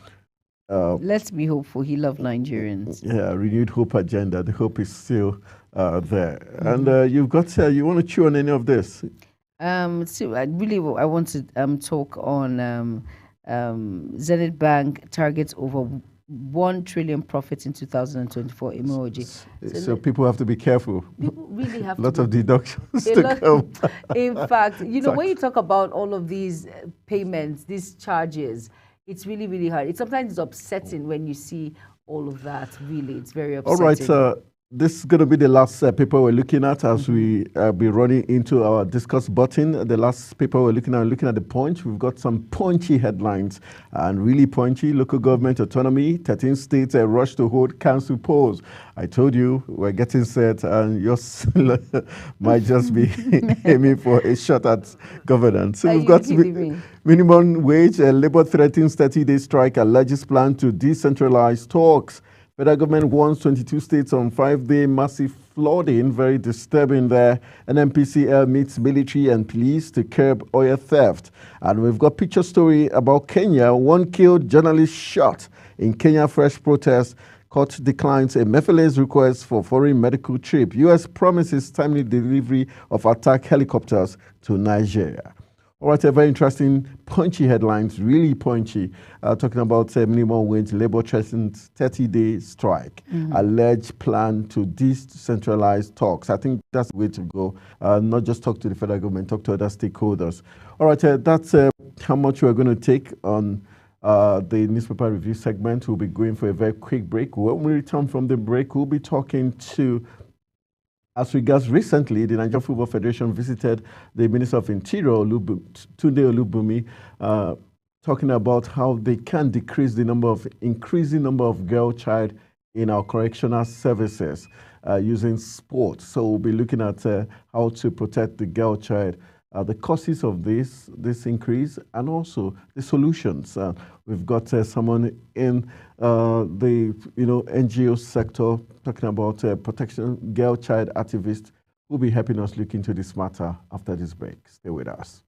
Let's be hopeful. He loved Nigerians. Yeah, renewed hope agenda. The hope is still there. And you've got, you want to chew on any of this? So I want to talk on Zenith Bank targets over 1 trillion profits in 2024. Emoji. So people have to be careful. People really have a lot of deductions to come. In fact, you know, when you talk about all of these payments, these charges, it's really, really hard. Sometimes it's upsetting when you see all of that. Really, it's very upsetting. All right, this is going to be the last paper we're looking at as we be running into our discuss button. The last paper we're looking at the Punch. We've got some punchy headlines and really punchy. Local government autonomy, 13 states rush to hold council polls. I told you we're getting set, and yours might just be aiming for a shot at governance. So we've got minimum wage, Labour threatens 30-day strike, alleges plan to decentralize talks. Federal government warns 22 states on 5-day massive flooding, very disturbing there. NNPCL meets military and police to curb oil theft. And we've got picture story about Kenya. 1 killed, journalist shot in Kenya fresh protest. Court declines Emefiele's request for foreign medical trip. U.S. promises timely delivery of attack helicopters to Nigeria. All right, a very interesting, punchy headlines, really punchy, talking about minimum wage, Labour threatens 30-day strike, alleged plan to decentralize talks. I think that's the way to go, not just talk to the federal government, talk to other stakeholders. All right, that's how much we're going to take on the newspaper review segment. We'll be going for a very quick break. When we return from the break, we'll be talking to as regards recently, the Nigerian Football Federation visited the Minister of Interior, Tunde Olubunmi, talking about how they can increase the number of girl child in our correctional services using sport. So we'll be looking at how to protect the girl child, the causes of this increase, and also the solutions. We've got someone in the NGO sector talking about protection, girl child activists who will be helping us look into this matter after this break. Stay with us.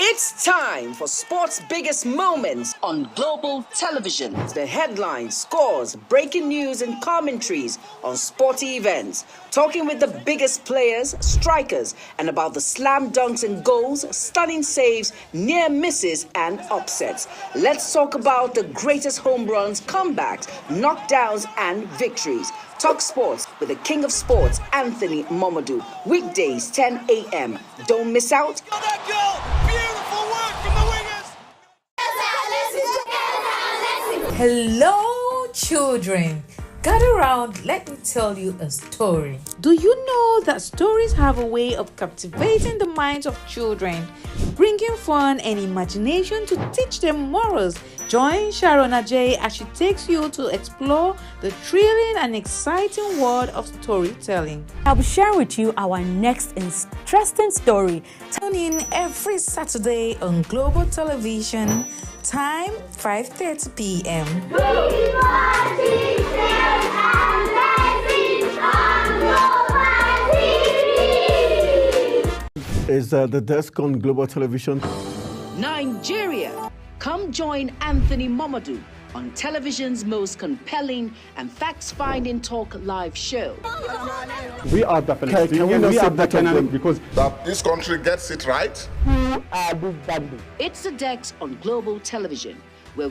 It's time for sports' biggest moments on global television. The headlines, scores, breaking news and commentaries on sporty events. Talking with the biggest players, strikers, and about the slam dunks and goals, stunning saves, near misses and upsets. Let's talk about the greatest home runs, comebacks, knockdowns and victories. Talk sports with the king of sports, Anthony Momadou. Weekdays, 10 a.m. Don't miss out. Hello, children. Gather round, let me tell you a story. Do you know that stories have a way of captivating the minds of children, bringing fun and imagination to teach them morals? Join Sharon Ajay as she takes you to explore the thrilling and exciting world of storytelling. I'll be sharing with you our next interesting story. Tune in every Saturday on Global Television, time 5:30 p.m. Is the desk on Global Television? Nigeria. Come join Anthony Momadou on television's most compelling and facts-finding talk live show. We are definitely because that this country gets it right. It's the Dex on Global Television.